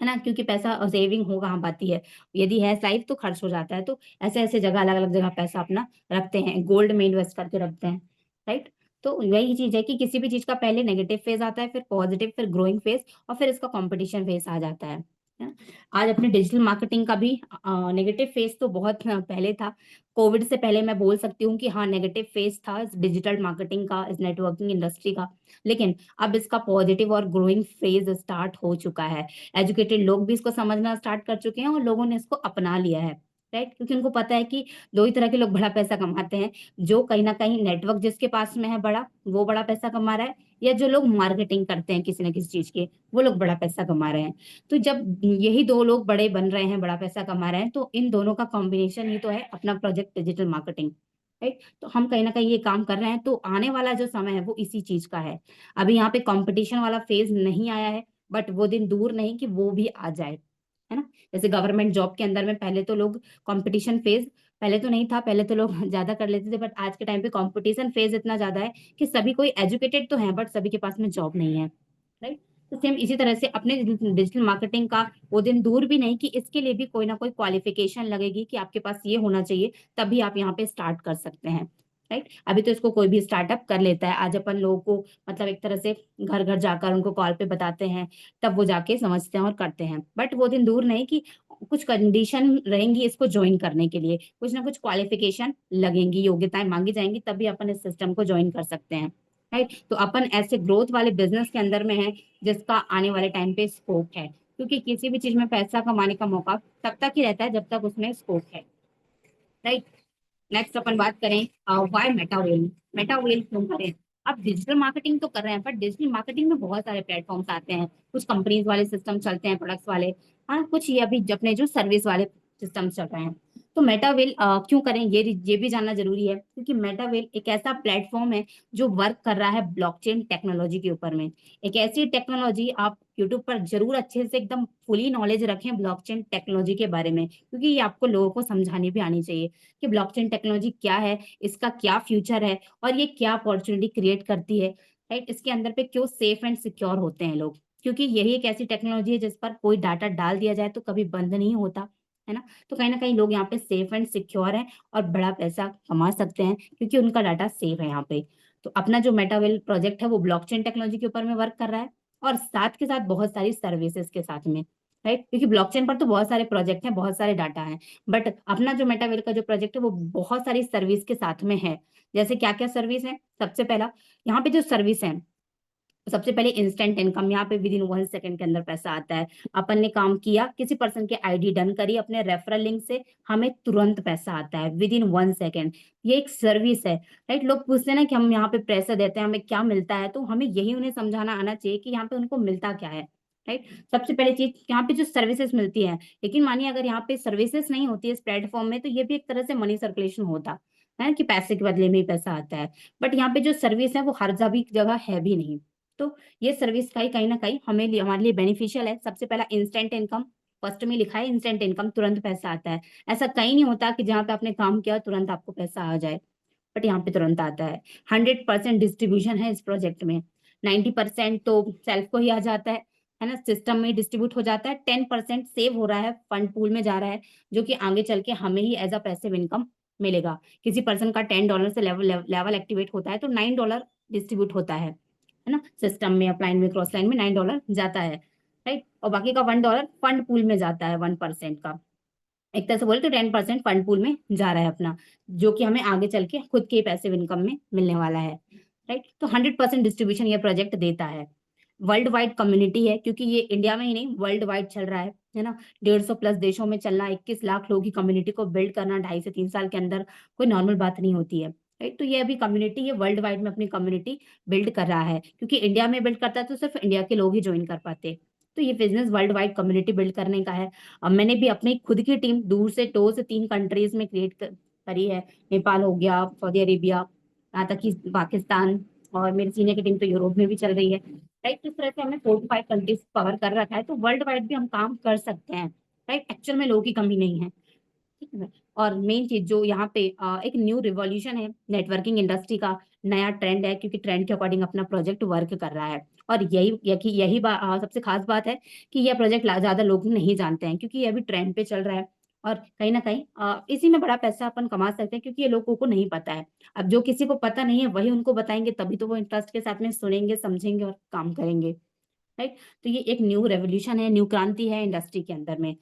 है ना। क्योंकि पैसा सेविंग हो कहाँ पाती है, यदि है लाइफ तो खर्च हो जाता है। तो ऐसे ऐसे जगह, अलग अलग जगह पैसा अपना रखते हैं, गोल्ड में इन्वेस्ट करके रखते हैं। राइट। तो वही चीज है कि किसी भी चीज का पहले नेगेटिव फेज आता है, फिर पॉजिटिव, फिर ग्रोइंग फेज, और फिर इसका कंपटीशन फेज आ जाता है ना? आज अपने डिजिटल मार्केटिंग का भी नेगेटिव फेज तो बहुत पहले था। कोविड से पहले मैं बोल सकती हूँ कि हाँ, नेगेटिव फेज था इस डिजिटल मार्केटिंग का, इस नेटवर्किंग इंडस्ट्री का। लेकिन अब इसका पॉजिटिव और ग्रोइंग फेज स्टार्ट हो चुका है। एजुकेटेड लोग भी इसको समझना स्टार्ट कर चुके हैं, और लोगों ने इसको अपना लिया है। राइट, क्योंकि उनको पता है कि दो ही तरह के लोग बड़ा पैसा कमाते हैं। जो कहीं ना कहीं नेटवर्क जिसके पास में है बड़ा, वो बड़ा पैसा कमा रहा है, या जो लोग मार्केटिंग करते हैं किसी ना किसी चीज के, वो लोग बड़ा पैसा कमा रहे हैं। तो जब यही दो लोग बड़े बन रहे हैं, बड़ा पैसा कमा रहे हैं, तो इन दोनों का कॉम्बिनेशन ही तो है अपना प्रोजेक्ट डिजिटल मार्केटिंग। राइट, तो हम कहीं ना कहीं ये काम कर रहे हैं, तो आने वाला जो समय है वो इसी चीज का है। अभी यहाँ पे कंपटीशन वाला फेज नहीं आया है, बट वो दिन दूर नहीं कि वो भी आ जाए, है ना। जैसे गवर्नमेंट जॉब के अंदर में पहले तो लोग कंपटीशन फेज, पहले तो नहीं था, पहले तो लोग ज्यादा कर लेते थे, बट आज के टाइम पे कंपटीशन फेज इतना ज्यादा है कि सभी कोई एजुकेटेड तो है, बट सभी के पास में जॉब नहीं है। राइट। तो सेम इसी तरह से अपने डिजिटल मार्केटिंग का वो दिन दूर भी नहीं कि इसके लिए भी कोई ना कोई क्वालिफिकेशन लगेगी कि आपके पास ये होना चाहिए, तभी आप यहाँ पे स्टार्ट कर सकते हैं। राइट, अभी तो इसको कोई भी स्टार्टअप कर लेता है। आज अपन लोगों को मतलब एक तरह से घर घर जाकर उनको कॉल पे बताते हैं, तब वो जाके समझते हैं और करते हैं। बट वो दिन दूर नहीं कि कुछ कंडीशन रहेंगी इसको ज्वाइन करने के लिए, कुछ ना कुछ क्वालिफिकेशन लगेंगी, योग्यताएं मांगी जाएंगी, तभी अपन इस सिस्टम को ज्वाइन कर सकते हैं। राइट, तो अपन ऐसे ग्रोथ वाले बिजनेस के अंदर में है जिसका आने वाले टाइम पे स्कोप है, क्योंकि किसी भी चीज में पैसा कमाने का मौका तब तक ही रहता है जब तक उसमें स्कोप है। राइट। नेक्स्ट अपन बात करें why Meta well. Meta well क्यों करें? अब डिजिटल मार्केटिंग तो कर रहे हैं, पर डिजिटल मार्केटिंग में बहुत सारे प्लेटफॉर्म्स आते हैं। कुछ कंपनीज वाले सिस्टम चलते हैं, प्रोडक्ट्स वाले, हाँ, कुछ ये अभी अपने जो सर्विस वाले सिस्टम चल रहे हैं। तो मेटावेल क्यों करें, ये भी जानना जरूरी है, क्योंकि मेटावेल एक ऐसा प्लेटफॉर्म है जो वर्क कर रहा है ब्लॉकचेन टेक्नोलॉजी के ऊपर में। एक ऐसी टेक्नोलॉजी, आप यूट्यूब पर जरूर अच्छे से एकदम फुली नॉलेज रखें ब्लॉकचेन टेक्नोलॉजी के बारे में, क्योंकि ये आपको लोगों को समझानी भी आनी चाहिए कि ब्लॉकचेन टेक्नोलॉजी क्या है, इसका क्या फ्यूचर है, और ये क्या अपॉर्चुनिटी क्रिएट करती है। राइट, इसके अंदर पे क्यों सेफ एंड सिक्योर होते हैं लोग, क्योंकि यही एक ऐसी टेक्नोलॉजी है जिस पर कोई डाटा डाल दिया जाए तो कभी बंद नहीं होता, है ना। तो कहीं ना कहीं लोग यहाँ पे सेफ एंड सिक्योर हैं और बड़ा पैसा कमा सकते हैं, क्योंकि उनका डाटा सेफ है यहाँ पे। तो अपना जो मेटावेल प्रोजेक्ट है वो ब्लॉकचेन टेक्नोलॉजी के ऊपर में वर्क कर रहा है, और साथ के साथ बहुत सारी सर्विसेज के साथ में। राइट, क्योंकि ब्लॉकचेन पर तो बहुत सारे प्रोजेक्ट हैं, बहुत सारे डाटा हैं, बट अपना जो मेटावेल का जो प्रोजेक्ट है वो बहुत सारी सर्विस के साथ में है। जैसे क्या क्या सर्विस है, सबसे पहला यहाँ पे जो सर्विस है, सबसे पहले इंस्टेंट इनकम। यहाँ पे विद इन 1 सेकंड के अंदर पैसा आता है। अपन ने काम किया, किसी पर्सन के आईडी डन करी अपने रेफरल लिंक से, हमें तुरंत पैसा आता है विद इन 1 सेकंड। ये एक सर्विस है। राइट, लोग पूछते हैं ना कि हम यहाँ पे पैसा देते हैं, हमें क्या मिलता है, तो हमें यही उन्हें समझाना आना चाहिए कि यहाँ पे उनको मिलता क्या है। राइट, सबसे पहले चीज यहाँ पे जो सर्विसेज मिलती है, लेकिन मानिए अगर यहाँ पे सर्विसेज नहीं होती है इस प्लेटफॉर्म में, तो ये भी एक तरह से मनी सर्कुलेशन होता है कि पैसे के बदले में ही पैसा आता है। बट यहाँ पे जो सर्विस है वो हर जगह है भी नहीं। तो ये सर्विस का ही कहीं ना कहीं हमारे लिए बेनिफिशियल है। सबसे पहला इंस्टेंट इनकम, फर्स्ट में लिखा है इंस्टेंट इनकम, तुरंत पैसा आता है। ऐसा कहीं नहीं होता कि जहाँ पे आपने काम किया तुरंत आपको पैसा आ जाए, बट यहाँ पे तुरंत आता है। 100% डिस्ट्रीब्यूशन है इस प्रोजेक्ट में। 90% तो सेल्फ को ही आ जाता है ना, सिस्टम में डिस्ट्रीब्यूट हो जाता है। 10% सेव हो रहा है, फंड पूल में जा रहा है, जो कि आगे चल के हमें ही एज अ पैसिव इनकम मिलेगा। किसी पर्सन का $10 से लेवल एक्टिवेट होता है तो $9 डिस्ट्रीब्यूट होता है ना, सिस्टम में, अपलाइन में, क्रॉस लाइन में $9 जाता है। राइट, और बाकी का $1 फंड पूल में जाता है, 1% का। एक तरह से बोले तो 10% फंड पूल में जा रहा है अपना, जो कि हमें आगे चल के खुद के पैसिव इनकम में मिलने वाला है। राइट, तो 100% डिस्ट्रीब्यूशन ये प्रोजेक्ट देता है। वर्ल्ड वाइड कम्युनिटी है, क्योंकि ये इंडिया में ही नहीं वर्ल्ड वाइड चल रहा है ना। 150 प्लस देशों में चलना, 21 लाख लोगों की कम्युनिटी को बिल्ड करना 2.5 से 3 साल के अंदर कोई नॉर्मल बात नहीं होती है। राइट, तो ये अभी कम्युनिटी, ये वर्ल्ड वाइड में अपनी कम्युनिटी बिल्ड कर रहा है, क्योंकि इंडिया में बिल्ड करता है तो सिर्फ इंडिया के लोग ही ज्वाइन कर पाते। तो ये business world wide community build करने का है। अब मैंने भी अपनी खुद की टीम दूर से 2 से 3 कंट्रीज में क्रिएट करी है। नेपाल हो गया, सऊदी अरेबिया, यहाँ तक कि पाकिस्तान, और मेरी सीनियर की टीम तो यूरोप में भी चल रही है। राइट, इस तरह से हमने 4 to 5 कंट्रीज कवर कर रखा है, तो वर्ल्ड वाइड भी हम काम कर सकते हैं। राइट, एक्चुअल में लोगों की कमी नहीं है। ठीक है। और मेन चीज जो यहाँ पे एक न्यू रिवॉल्यूशन है नेटवर्किंग इंडस्ट्री का, नया ट्रेंड है, क्योंकि ट्रेंड के अकॉर्डिंग अपना प्रोजेक्ट वर्क कर रहा है। और सबसे खास बात है कि यह प्रोजेक्ट ज्यादा लोग नहीं जानते हैं, क्योंकि ये अभी ट्रेंड पे चल रहा है। और कहीं ना कहीं इसी में बड़ा पैसा अपन कमा सकते हैं, क्योंकि ये लोगों को नहीं पता है। अब जो किसी को पता नहीं है वही उनको बताएंगे, तभी तो वो इंटरेस्ट के साथ में सुनेंगे, समझेंगे और काम करेंगे। राइट, तो ये एक न्यू रेवोल्यूशन है, न्यू क्रांति है इंडस्ट्री के अंदर में।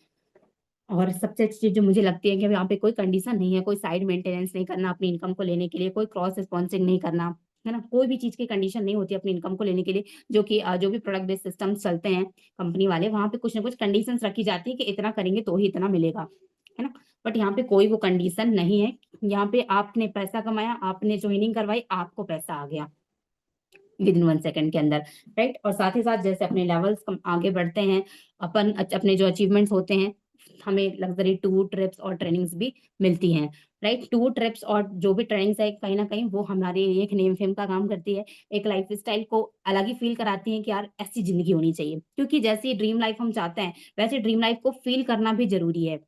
और सबसे अच्छी चीज जो मुझे लगती है कि यहाँ पे कोई कंडीशन नहीं है, कोई साइड मेंटेनेंस नहीं करना अपनी इनकम को लेने के लिए, कोई क्रॉस स्पॉन्सिंग नहीं करना, है ना। कोई भी चीज की कंडीशन नहीं होती अपनी इनकम को लेने के लिए। जो भी प्रोडक्ट बेस्ड सिस्टम चलते हैं कंपनी वाले, वहां पे कुछ ना कुछ कंडीशन रखी जाती है कि इतना करेंगे तो ही इतना मिलेगा, है ना। बट यहाँ पे कोई वो कंडीशन नहीं है। यहाँ पे आपने पैसा कमाया, आपने ज्वाइनिंग करवाई, आपको पैसा आ गया विद इन 1 सेकंड के अंदर। राइट, और साथ ही साथ जैसे अपने लेवल्स आगे बढ़ते हैं, अपने जो अचीवमेंट्स होते हैं, हमें लग्जरी टूर, ट्रिप्स और ट्रेनिंग्स भी मिलती हैं। राइट, टूर, ट्रिप्स और जो भी ट्रेनिंग्स है, कहीं ना कहीं वो हमारे लिए एक नेम फेम का काम करती है। एक लाइफ स्टाइल को अलग ही फील कराती है कि यार ऐसी जिंदगी होनी चाहिए, क्योंकि जैसी ड्रीम लाइफ हम चाहते हैं वैसे ड्रीम लाइफ को फील करना भी जरूरी है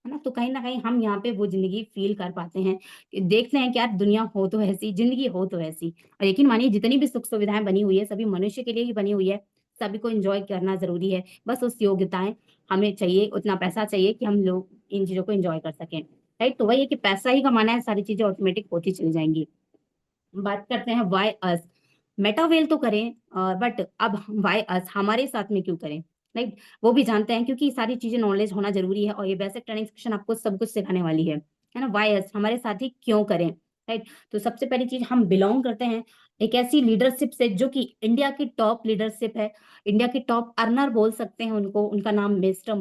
ना। तो कहीं ना कहीं हम यहाँ पे वो जिंदगी फील कर पाते हैं, देखते हैं कि यार दुनिया हो तो ऐसी, जिंदगी हो तो ऐसी। और यकीन मानिए जितनी भी सुख सुविधाएं बनी हुई है सभी मनुष्य के लिए ही बनी हुई है। सभी को एंजॉय करना जरूरी है, बस उस योग्यताएं हमें चाहिए, उतना पैसा चाहिए कि हम लोग इन चीजों को एंजॉय कर सकें। राइट, तो वही है कि पैसा ही कमाना है, सारी चीजें ऑटोमेटिक होती चली जाएंगी। बात करते हैं वाई अस। मेटावेल तो करें, बट अब वाई अस, हमारे साथ में क्यों करें। राइट, वो भी जानते हैं, क्योंकि सारी चीजें नॉलेज होना जरूरी है, और ये बेसिक ट्रेनिंग सेक्शन आपको सब कुछ सिखाने वाली है ना। वाई अस, हमारे साथ ही क्यों करें। राइट, तो सबसे पहली चीज, हम बिलोंग करते हैं एक ऐसी लीडरशिप से जो कि इंडिया की टॉप लीडरशिप है। इंडिया की टॉप अर्नर बोल सकते हैं उनको, उनका नाम मिस्टर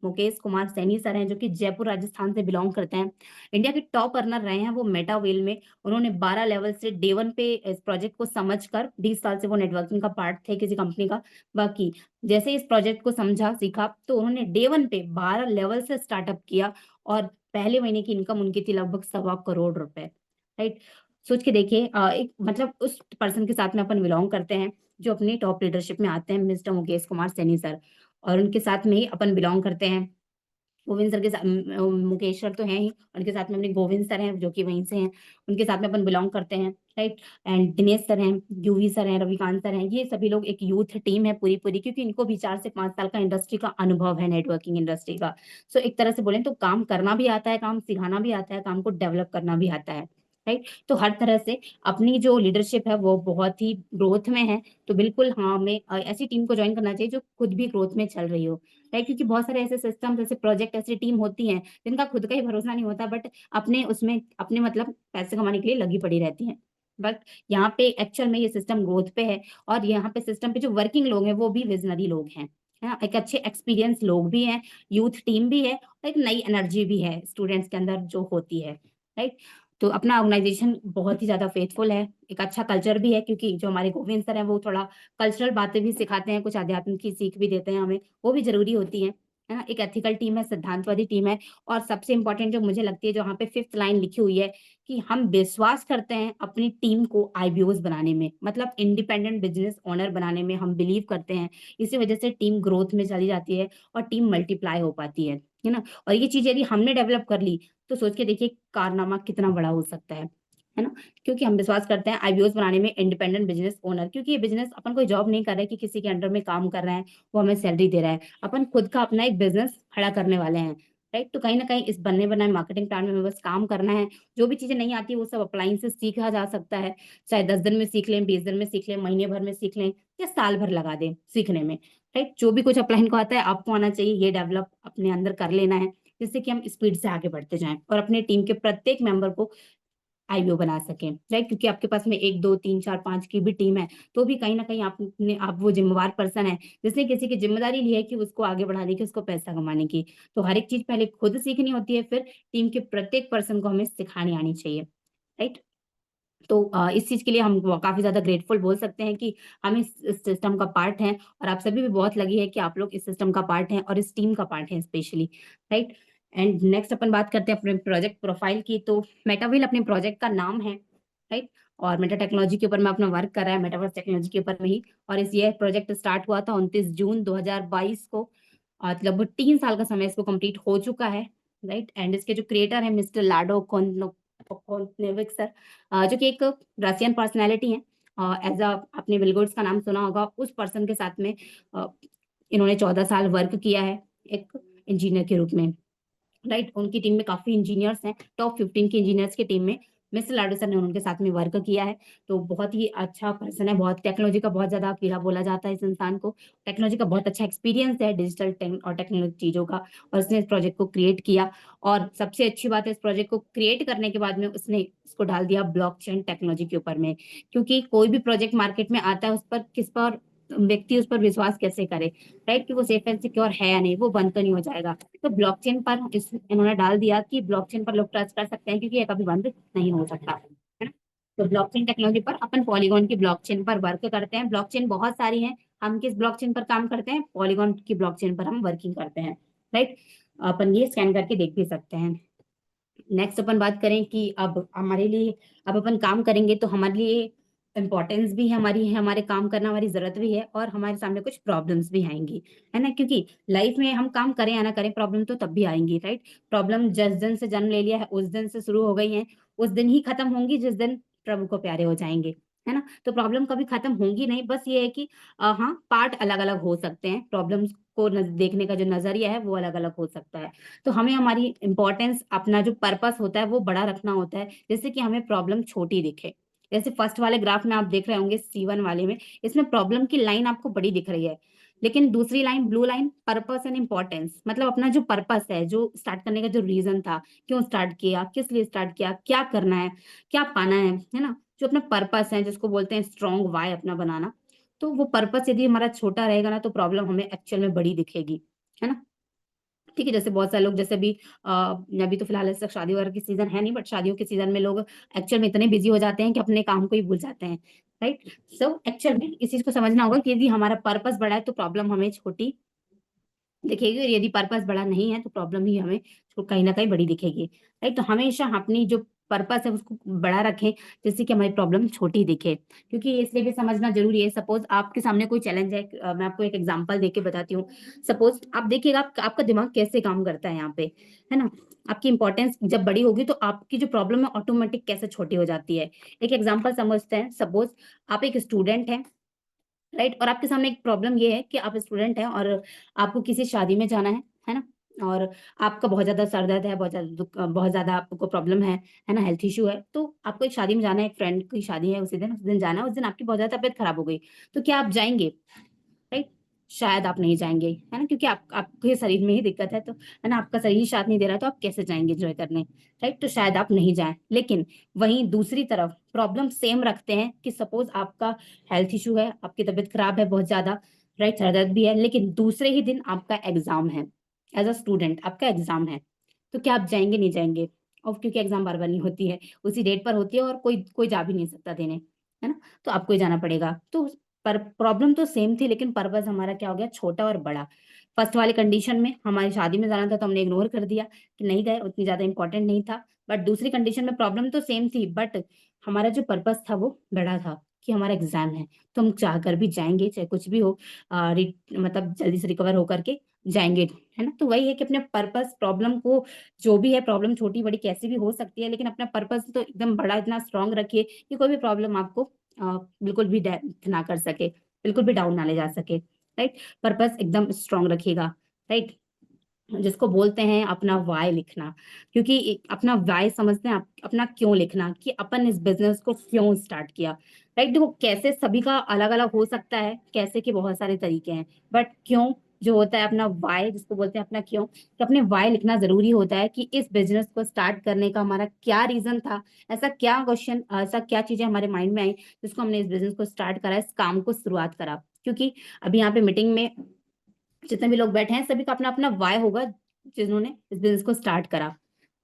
मुकेश कुमार सैनी सर हैं, जो कि जयपुर राजस्थान से बिलोंग करते हैं। इंडिया के टॉप अर्नर रहे हैं वो मेटावेल में। उन्होंने 12 लेवल से डे 1 पे इस प्रोजेक्ट को समझकर, 20 साल से वो नेटवर्किंग का पार्ट थे किसी कंपनी का। बाकी जैसे इस प्रोजेक्ट को समझा, सीखा, तो उन्होंने डे 1 पे 12 लेवल से स्टार्टअप किया, और पहले महीने की इनकम उनकी थी लगभग 1.25 करोड़ रुपए। राइट, सोच के देखिए, एक मतलब उस पर्सन के साथ में अपन बिलोंग करते हैं जो अपनी टॉप लीडरशिप में आते हैं, मिस्टर मुकेश कुमार सैनी सर। और उनके साथ में ही अपन बिलोंग करते हैं। गोविंद सर के साथ, मुकेश सर तो हैं ही, उनके साथ में अपने गोविंद सर हैं जो कि वहीं से हैं, उनके साथ में अपन बिलोंग करते हैं। राइट, एंड दिनेश सर हैं, यूवी सर हैं, रविकांत सर हैं, ये सभी लोग एक यूथ टीम है पूरी पूरी, क्योंकि इनको भी 4 से 5 साल का इंडस्ट्री का अनुभव है, नेटवर्किंग इंडस्ट्री का। सो एक तरह से बोले तो काम करना भी आता है, काम सिखाना भी आता है, काम को डेवलप करना भी आता है। राइट, तो हर तरह से अपनी जो लीडरशिप है वो बहुत ही ग्रोथ में है। तो बिल्कुल हाँ, हमें ऐसी टीम को ज्वाइन करना चाहिए जो खुद भी ग्रोथ में चल रही हो। राइट, क्योंकि बहुत सारे ऐसे सिस्टम, ऐसे प्रोजेक्ट, ऐसी टीम होती हैं जिनका खुद का ही भरोसा नहीं होता, बट अपने उसमें अपने मतलब पैसे कमाने के लिए लगी पड़ी रहती हैं। बट यहाँ पे एक्चुअल में ये सिस्टम ग्रोथ पे है, और यहाँ पे सिस्टम पे जो वर्किंग लोग हैं वो भी विजनरी लोग हैं, है ना। एक अच्छे एक्सपीरियंस लोग भी हैं, यूथ टीम भी है, और एक नई एनर्जी भी है स्टूडेंट्स के अंदर जो होती है। राइट, तो अपना ऑर्गेनाइजेशन बहुत ही ज्यादा फेथफुल है, एक अच्छा कल्चर भी है, क्योंकि जो हमारे गोविंद सर हैं वो थोड़ा कल्चरल बातें भी सिखाते हैं, कुछ आध्यात्म की सीख भी देते हैं हमें, वो भी जरूरी होती है ना। एक एथिकल टीम है, सिद्धांतवादी टीम है। और सबसे इंपॉर्टेंट जो मुझे लगती है, जो यहाँ पे 5th लाइन लिखी हुई है, कि हम विश्वास करते हैं अपनी टीम को आईबीओस बनाने में, मतलब इंडिपेंडेंट बिजनेस ओनर बनाने में हम बिलीव करते हैं। इसी वजह से टीम ग्रोथ में चली जाती है और टीम मल्टीप्लाई हो पाती है ना। और ये चीज यदि हमने डेवलप कर ली, तो सोच के देखिए कारनामा कितना बड़ा हो सकता है ना। क्योंकि हम विश्वास करते हैं आईबीओस बनाने में, इंडिपेंडेंट बिजनेस ओनर, क्योंकि ये बिजनेस अपन कोई जॉब नहीं कर रहे कि किसी के अंडर में काम कर रहे हैं, वो हमें सैलरी दे रहा है, अपन खुद का अपना एक बिजनेस खड़ा करने वाले हैं। राइट, तो कहीं ना कहीं इस बनने बनाए मार्केटिंग प्लान में हमें बस काम करना है। जो भी चीजें नहीं आती वो सब अप्लाइंस से सीखा जा सकता है, चाहे 10 दिन में सीख लें, 20 दिन में सीख लें, महीने भर में सीख लें, या साल भर लगा दें सीखने में। राइट, जो भी कुछ अप्लाइन को आता है आपको आना चाहिए, ये डेवलप अपने अंदर कर लेना है। जिससे कि हम स्पीड से आगे बढ़ते जाएं और अपने टीम के प्रत्येक मेंबर को आईवीओ बना सकें, राइट? क्योंकि आपके पास में 1 2 3 4 5 की भी टीम है, तो भी कहीं ना कहीं आप वो जिम्मेवार पर्सन है जिसने किसी की जिम्मेदारी ली है कि उसको आगे बढ़ाने की, उसको पैसा कमाने की। तो हर एक चीज पहले खुद सीखनी होती है, फिर टीम के प्रत्येक पर्सन को हमें सिखानी आनी चाहिए, राइट? तो इस चीज के लिए हम काफी ज्यादा ग्रेटफुल बोल सकते हैं कि हम इस सिस्टम का पार्ट हैं, और आप सभी भी बहुत लगी है कि आप लोग इस सिस्टम का पार्ट हैं और इस टीम का पार्ट हैं स्पेशली, राइट? एंड नेक्स्ट अपन बात करते हैं अपने प्रोजेक्ट प्रोफाइल की। तो मेटाविल अपने प्रोजेक्ट का नाम है, राइट? और मेटा टेक्नोलॉजी के ऊपर में अपना वर्क कर रहा है, मेटावर्स टेक्नोलॉजी के ऊपर में ही। और इस ये प्रोजेक्ट स्टार्ट हुआ था 29 जून 2022 को, और लगभग 3 साल का समय इसको कंप्लीट हो चुका है, राइट? एंड इसके जो क्रिएटर है मिस्टर लाडो कोन्नेविक सर, जो कि एक रशियन पर्सनैलिटी है। एज अ आपने बिल गेट्स का नाम सुना होगा, उस पर्सन के साथ में इन्होंने 14 साल वर्क किया है एक इंजीनियर के रूप में, राइट? उनकी टीम में काफी इंजीनियर्स हैं, टॉप 15 के इंजीनियर्स की टीम में मिस्टर लाडो सर ने उनके साथ में वर्क किया है। तो बहुत ही अच्छा पर्सन है, बहुत टेक्नोलॉजी का बहुत ज्यादा कीड़ा बोला जाता है इस इंसान को। टेक्नोलॉजी का बहुत अच्छा एक्सपीरियंस है, डिजिटल और टेक्नोलॉजी चीजों का, और उसने इस प्रोजेक्ट को क्रिएट किया। और सबसे अच्छी बात है, इस प्रोजेक्ट को क्रिएट करने के बाद में उसने इसको डाल दिया ब्लॉकचेन टेक्नोलॉजी के ऊपर में। क्योंकि कोई भी प्रोजेक्ट मार्केट में आता है, उस पर किस पर व्यक्ति उस पर विश्वास कैसे करे, राइट? कि वो सेफ एंड सिक्योर है या नहीं, वो बंद तो नहीं हो जाएगा। तो ब्लॉकचेन पर इन्होंने डाल दिया कि ब्लॉकचेन पर लोग ट्रस्ट कर सकते हैं, क्योंकि ये कभी बंद नहीं हो सकता, है ना? तो ब्लॉकचेन टेक्नोलॉजी पर अपन पॉलीगॉन की ब्लॉकचेन पर वर्क करते हैं। ब्लॉकचेन बहुत सारी हैं, हम किस ब्लॉकचेन पर काम करते हैं? पॉलीगॉन की ब्लॉकचेन पर हम वर्किंग करते हैं, राइट? अपन ये स्कैन करके देख भी सकते हैं। नेक्स्ट अपन बात करें कि अब हमारे लिए, अब अपन काम करेंगे तो हमारे लिए इम्पोर्टेंस भी है, हमारी है, हमारे काम करना हमारी जरूरत भी है, और हमारे सामने कुछ प्रॉब्लम्स भी आएंगी, है ना? क्योंकि लाइफ में हम काम करें या ना करें, प्रॉब्लम तो तब भी आएंगी, राइट? प्रॉब्लम जिस दिन से जन्म ले लिया है उस दिन से शुरू हो गई है, उस दिन ही खत्म होंगी जिस दिन प्रभु को प्यारे हो जाएंगे, है ना? तो प्रॉब्लम कभी खत्म होंगी नहीं, बस ये है कि हाँ, पार्ट अलग अलग हो सकते हैं, प्रॉब्लम्स को देखने का जो नजरिया है वो अलग अलग हो सकता है। तो हमें हमारी इंपॉर्टेंस, अपना जो पर्पस होता है वो बड़ा रखना होता है, जिससे कि हमें प्रॉब्लम छोटी दिखे। जैसे फर्स्ट वाले ग्राफ में आप देख रहे होंगे, C1 वाले में, इसमें प्रॉब्लम की लाइन आपको बड़ी दिख रही है, लेकिन दूसरी line, blue line, purpose and importance, मतलब अपना जो पर्पस है, जो स्टार्ट करने का जो रीजन था, क्यों स्टार्ट किया, किस लिए स्टार्ट किया, क्या करना है, क्या पाना है ना? जो अपना पर्पस है, जिसको बोलते हैं स्ट्रॉन्ग वाई अपना बनाना। तो वो पर्पस यदि हमारा छोटा रहेगा ना, तो प्रॉब्लम हमें एक्चुअल में बड़ी दिखेगी, है ना? ठीक है, जैसे बहुत सारे लोग, जैसे भी अभी तो फिलहाल इस तक शादी वगैरह की सीजन है नहीं, बट शादियों के सीजन में लोग एक्चुअल में इतने बिजी हो जाते हैं कि अपने काम को ही भूल जाते हैं, राइट? सो एक्चुअल में इस चीज को समझना होगा कि यदि हमारा पर्पस बड़ा है तो प्रॉब्लम हमें छोटी दिखेगी, और यदि पर्पस बड़ा नहीं है तो प्रॉब्लम ही हमें कहीं ना कहीं बड़ी दिखेगी, राइट? तो हमेशा अपनी जो पर्पस है उसको बड़ा रखें, जिससे कि हमारी प्रॉब्लम छोटी दिखे। क्योंकि इसलिए भी समझना जरूरी है, सपोज आपके सामने कोई चैलेंज है, मैं आपको एक एग्जांपल देके बताती हूँ। सपोज आप देखिएगा आपका दिमाग कैसे काम करता है यहाँ पे, है ना? आपकी इंपॉर्टेंस जब बड़ी होगी तो आपकी जो प्रॉब्लम है ऑटोमेटिक कैसे छोटी हो जाती है। एक एग्जाम्पल समझते हैं, सपोज आप एक स्टूडेंट है, राइट? और आपके सामने एक प्रॉब्लम ये है कि आप स्टूडेंट हैं और आपको किसी शादी में जाना है ना? और आपका बहुत ज्यादा सर दर्द है, बहुत ज्यादा बहुत ज्यादा आपको प्रॉब्लम है ना? हेल्थ इशू है, तो आपको एक शादी में जाना है, एक फ्रेंड की शादी है, उस दिन जाना है, उस दिन आपकी बहुत ज्यादा तबीयत खराब हो गई, तो क्या आप जाएंगे? राइट? शायद आप नहीं जाएंगे, है ना? क्योंकि आपके शरीर में ही दिक्कत है, तो है ना, आपका शरीर ही साथ नहीं दे रहा है, तो आप कैसे जाएंगे एंजॉय करने? राइट? तो शायद आप नहीं जाएं। लेकिन वहीं दूसरी तरफ प्रॉब्लम सेम रखते हैं कि सपोज आपका हेल्थ इशू है, आपकी तबीयत खराब है बहुत ज्यादा, राइट? सर दर्द भी है, लेकिन दूसरे ही दिन आपका एग्जाम है, एज अ स्टूडेंट आपका एग्जाम है, तो क्या आप जाएंगे? नहीं जाएंगे? और क्योंकि एग्जाम बार बार नहीं होती है, उसी डेट पर होती है, और कोई कोई जा भी नहीं सकता देने, है ना? तो आपको ही जाना पड़ेगा। तो पर प्रॉब्लम तो सेम थी, लेकिन पर्पस हमारा क्या हो गया? छोटा और बड़ा। फर्स्ट वाले कंडीशन में हमारी शादी में जाना था तो हमने इग्नोर कर दिया कि नहीं गए, उतनी ज्यादा इंपॉर्टेंट नहीं था। बट दूसरी कंडीशन में प्रॉब्लम तो सेम थी, बट हमारा जो पर्पस था वो बड़ा था, कि हमारा एग्जाम है, तो हम चाह कर भी जाएंगे, चाहे कुछ भी हो, मतलब जल्दी से रिकवर होकर के जाएंगे, है ना? तो वही है कि अपने पर्पस, प्रॉब्लम को, जो भी है प्रॉब्लम छोटी बड़ी कैसी भी हो सकती है, लेकिन अपना पर्पस तो एकदम बड़ा, इतना स्ट्रांग रखिए कि कोई भी प्रॉब्लम आपको बिल्कुल भी डेथ ना कर सके, बिल्कुल भी डाउन ना ले जा सके, राइट? पर्पस एकदम स्ट्रांग रखिएगा, राइट? जिसको बोलते हैं अपना वाई लिखना। क्योंकि अपना वाई समझते हैं, अपना क्यों लिखना, कि अपन इस बिजनेस को क्यों स्टार्ट किया, राइट? देखो कैसे सभी का अलग अलग हो सकता है, कैसे के बहुत सारे तरीके हैं, बट क्यों जो होता है अपना वाई, जिसको बोलते हैं अपना क्यों, कि अपने वाई लिखना जरूरी होता है कि इस बिजनेस को स्टार्ट करने का हमारा क्या रीजन था, ऐसा क्या क्वेश्चन, ऐसा क्या चीजें हमारे माइंड में आई जिसको हमने इस बिजनेस को स्टार्ट करा, इस काम को शुरुआत करा। क्योंकि अभी यहाँ पे मीटिंग में जितने भी लोग बैठे हैं सभी का अपना अपना वाई होगा जिन्होंने इस बिजनेस को स्टार्ट करा,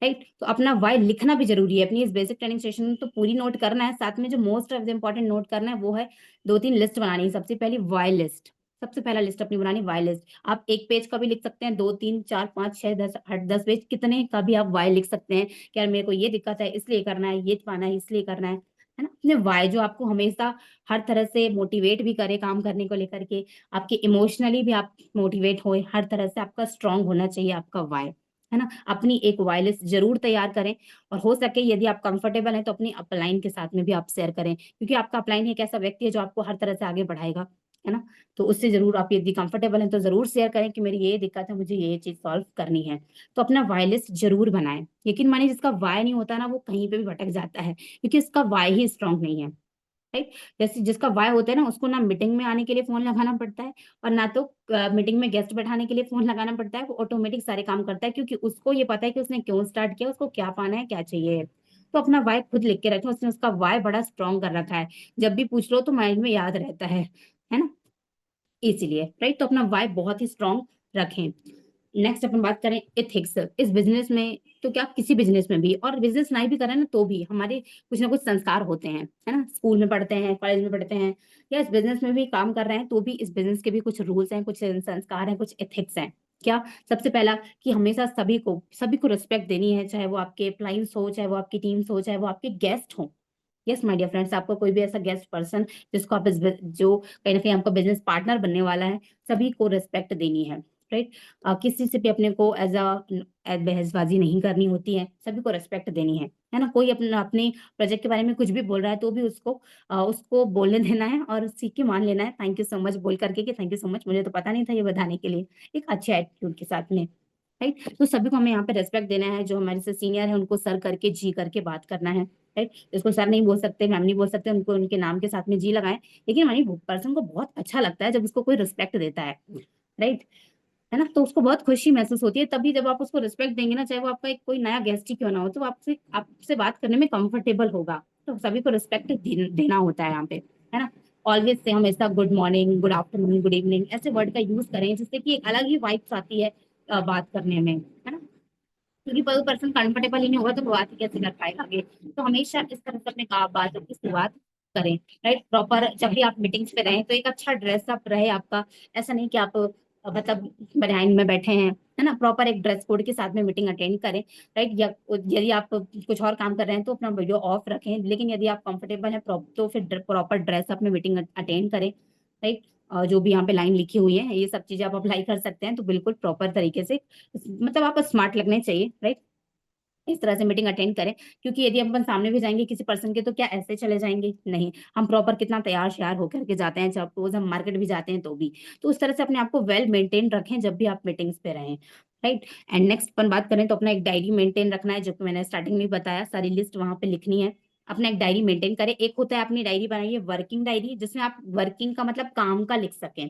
राइट। तो अपना वाई लिखना भी जरूरी है अपनी इस बेसिक ट्रेनिंग सेशन में, तो पूरी नोट करना है। साथ में जो most of the important note करना है वो है 2-3 लिस्ट बनानी है। सबसे पहली वाई लिस्ट, सबसे पहला लिस्ट अपनी बनानी वाई लिस्ट। आप एक पेज का भी लिख सकते हैं, 2 3 4 5 6 10 8 10 पेज, कितने का भी आप वाई लिख सकते हैं कि यार मेरे को ये दिक्कत है इसलिए करना है, ये पाना है इसलिए करना है ना। अपने वाई जो आपको हमेशा हर तरह से मोटिवेट भी करे काम करने को लेकर के, आपके इमोशनली भी आप मोटिवेट हो, हर तरह से आपका स्ट्रांग होना चाहिए आपका वाई, है ना। अपनी एक वाई लिस्ट जरूर तैयार करें, और हो सके यदि आप कंफर्टेबल हैं तो अपनी अपलाइन के साथ में भी आप शेयर करें, क्योंकि आपका अपलाइन एक ऐसा व्यक्ति है जो आपको हर तरह से आगे बढ़ाएगा, है ना। तो उससे जरूर आप यदि कंफर्टेबल हैं तो जरूर शेयर करें कि मेरी ये दिक्कत है, मुझे ये चीज सॉल्व करनी है। तो अपना वाई लिस्ट जरूर बनाएं। यकीन मानिए जिसका वाई नहीं होता ना वो कहीं पे भी भटक जाता है, क्योंकि उसका वाई ही स्ट्रांग नहीं है, राइट। जैसे जिसका वाई होता है ना उसको ना मीटिंग में आने के लिए फोन लगाना पड़ता है, और ना तो मीटिंग में गेस्ट बैठाने के लिए फोन लगाना पड़ता है। वो ऑटोमेटिक सारे काम करता है, क्योंकि उसको ये पता है कि उसने क्यों स्टार्ट किया, उसको क्या पाना है, क्या चाहिए। तो अपना वाई खुद लिख के रखें, उसने उसका वाई बड़ा स्ट्रांग कर रखा है, जब भी पूछ लो तो माइंड में याद रहता है ना, इसीलिए, राइट। तो अपना वाई बहुत ही स्ट्रांग रखें। नेक्स्ट अपन बात करें एथिक्स इस बिजनेस में, तो क्या किसी बिजनेस में भी, और बिजनेस नहीं भी करें ना तो भी हमारे कुछ ना कुछ संस्कार होते हैं, है ना। स्कूल में पढ़ते हैं, कॉलेज में पढ़ते हैं, या इस बिजनेस में भी काम कर रहे हैं तो भी इस बिजनेस के भी कुछ रूल्स हैं, कुछ संस्कार हैं, कुछ एथिक्स हैं। क्या? सबसे पहला कि हमेशा सभी को रिस्पेक्ट देनी है, चाहे वो आपके क्लाइंट्स हो, चाहे वो आपकी टीम्स हो, चाहे वो आपके गेस्ट हो। यस माय डियर फ्रेंड्स, आपको कोई भी ऐसा गेस्ट पर्सन जिसको आप जो कहीं ना कहीं आपका बिजनेस पार्टनर बनने वाला है, सभी को रिस्पेक्ट देनी है, राइट। किसी से भी अपने को एज अ बहसबाजी नहीं करनी होती है, सभी को रिस्पेक्ट देनी है ना। कोई अपने प्रोजेक्ट के बारे में कुछ भी बोल रहा है तो भी उसको बोलने देना है और सीख के मान लेना है, थैंक यू सो मच बोल करके कि थैंक यू सो मच, मुझे तो पता नहीं था ये बताने के लिए, एक अच्छे एटीट्यूड के साथ में, राइट। तो सभी को हमें यहाँ पे रेस्पेक्ट देना है, जो हमारे से सीनियर है उनको सर करके जी करके बात करना है, राइट। इसको सर नहीं बोल सकते, मैम नहीं बोल सकते, उनको उनके नाम के साथ में जी लगाएं। लेकिन हमारी पर्सन को बहुत अच्छा लगता है जब उसको कोई रिस्पेक्ट देता है, है ना। तो उसको बहुत खुशी महसूस होती है, तभी जब आप उसको रिस्पेक्ट देंगे ना, चाहे वो आपका एक कोई नया गेस्ट ही क्यों ना हो, तो आपसे आपसे बात करने में कंफर्टेबल होगा। तो सभी को रिस्पेक्ट देना होता है यहाँ पे, है ना। ऑलवेज से हमेशा good morning, good afternoon, good evening ऐसे वर्ड का यूज करें, जिससे कि एक अलग ही वाइब्स आती है बात करने में, है ना। क्योंकि कोई पर्सन कंफर्टेबल ही नहीं होगा तो वो बात ही कैसे कर पाएगा आगे। तो हमेशा इस तरह से अपने बातों की शुरुआत करें, राइट। प्रॉपर जब भी आप मीटिंग्स पे रहें तो एक अच्छा ड्रेसअप रहे आपका। ऐसा नहीं कि आप मतलब बनियान में बैठे हैं, है ना। प्रॉपर एक ड्रेस कोड के साथ में मीटिंग अटेंड करें, राइट। या यदि आप कुछ और काम कर रहे हैं तो अपना वीडियो ऑफ रखें, लेकिन यदि आप कंफर्टेबल हैं तो फिर प्रॉपर ड्रेसअप में मीटिंग अटेंड करें, राइट। जो भी यहाँ पे लाइन लिखी हुई है ये सब चीजें आप अप्लाई कर सकते हैं, तो बिल्कुल प्रॉपर तरीके से, मतलब आप स्मार्ट लगने चाहिए, राइट। इस तरह से मीटिंग अटेंड करें, क्योंकि यदि हम अपन सामने भी जाएंगे किसी पर्सन के तो क्या ऐसे चले जाएंगे, नहीं। हम प्रॉपर कितना तैयार श्यार होकर के जाते हैं, जब रोज हम मार्केट भी जाते हैं तो भी। तो उस तरह से अपने आप को वेल मेंटेन रखें जब भी आप मीटिंग्स पे रहें, राइट। एंड नेक्स्ट अपन बात करें तो अपना एक डायरी मेंटेन रखना है, जो कि मैंने स्टार्टिंग में बताया, सारी लिस्ट वहां पे लिखनी है। अपना एक डायरी मेंटेन करें। एक होता है अपनी डायरी बनाइए वर्किंग डायरी, जिसमें आप वर्किंग का मतलब काम का लिख सकें,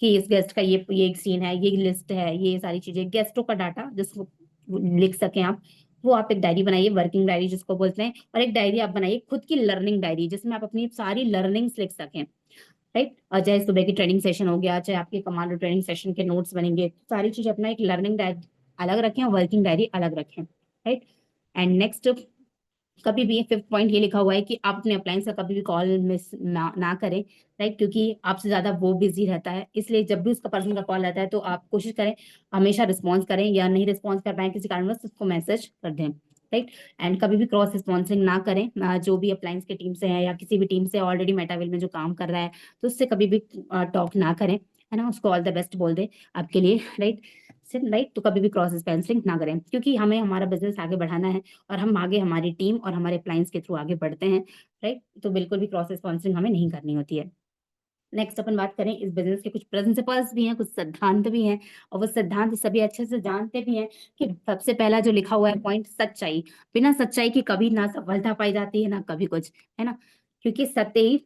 कि इस गेस्ट का ये एक सीन है, ये लिस्ट है, ये सारी चीजें, गेस्टों का डाटा जिसको लिख सकें आप, वो आप एक डायरी बनाइए, वर्किंग डायरी जिसको बोलते हैं। और एक डायरी आप बनाइए खुद की लर्निंग डायरी, जिसमें आप अपनी सारी लर्निंग्स लिख सकें, राइट। और चाहे सुबह की ट्रेनिंग सेशन हो गया, चाहे आपके कमांडो ट्रेनिंग सेशन के नोट्स बनेंगे, सारी चीज अपना एक लर्निंग डायरी अलग रखें और वर्किंग डायरी अलग रखें, राइट। एंड नेक्स्ट, कभी भी 5th पॉइंट ये लिखा हुआ है कि आप अपने अप्लायंस का कभी भी कॉल मिस ना करें, राइट। क्योंकि आपसे ज्यादा वो बिजी रहता है, इसलिए जब भी उसका पर्सन का कॉल आता है तो आप कोशिश करें हमेशा रिस्पॉन्स करें, या नहीं रिस्पॉन्स कर पाए किसी कारणवश उसको मैसेज कर दें, राइट। एंड कभी भी क्रॉस रिस्पॉन्सिंग ना करें, जो भी अप्लायंस की टीम से है या किसी भी टीम से ऑलरेडी मेटाविल में जो काम कर रहा है, तो उससे कभी भी टॉक ना करें, है ना। उसको ऑल द बेस्ट बोल दे आपके लिए, राइट। राइट। तो कभी भी क्रॉस रिस्पॉन्सिंग ना करें, क्योंकि हमें हमारा बिजनेस आगे बढ़ाना है, और हम आगे हमारी टीम और हमारे क्लाइंट्स के थ्रू आगे बढ़ते हैं, राइट। तो बिल्कुल भी क्रॉस स्पॉन्सरिंग हमें नहीं करनी होती है। नेक्स्ट अपन बात करें, इस बिजनेस के कुछ प्रिंसिपल्स भी हैं, कुछ सिद्धांत भी हैं, और वो सिद्धांत सभी अच्छे से जानते भी हैं, कि सबसे पहला जो लिखा हुआ है पॉइंट, सच्चाई। बिना सच्चाई की कभी ना सफलता पाई जाती है ना कभी कुछ, है ना। क्योंकि सत्य ही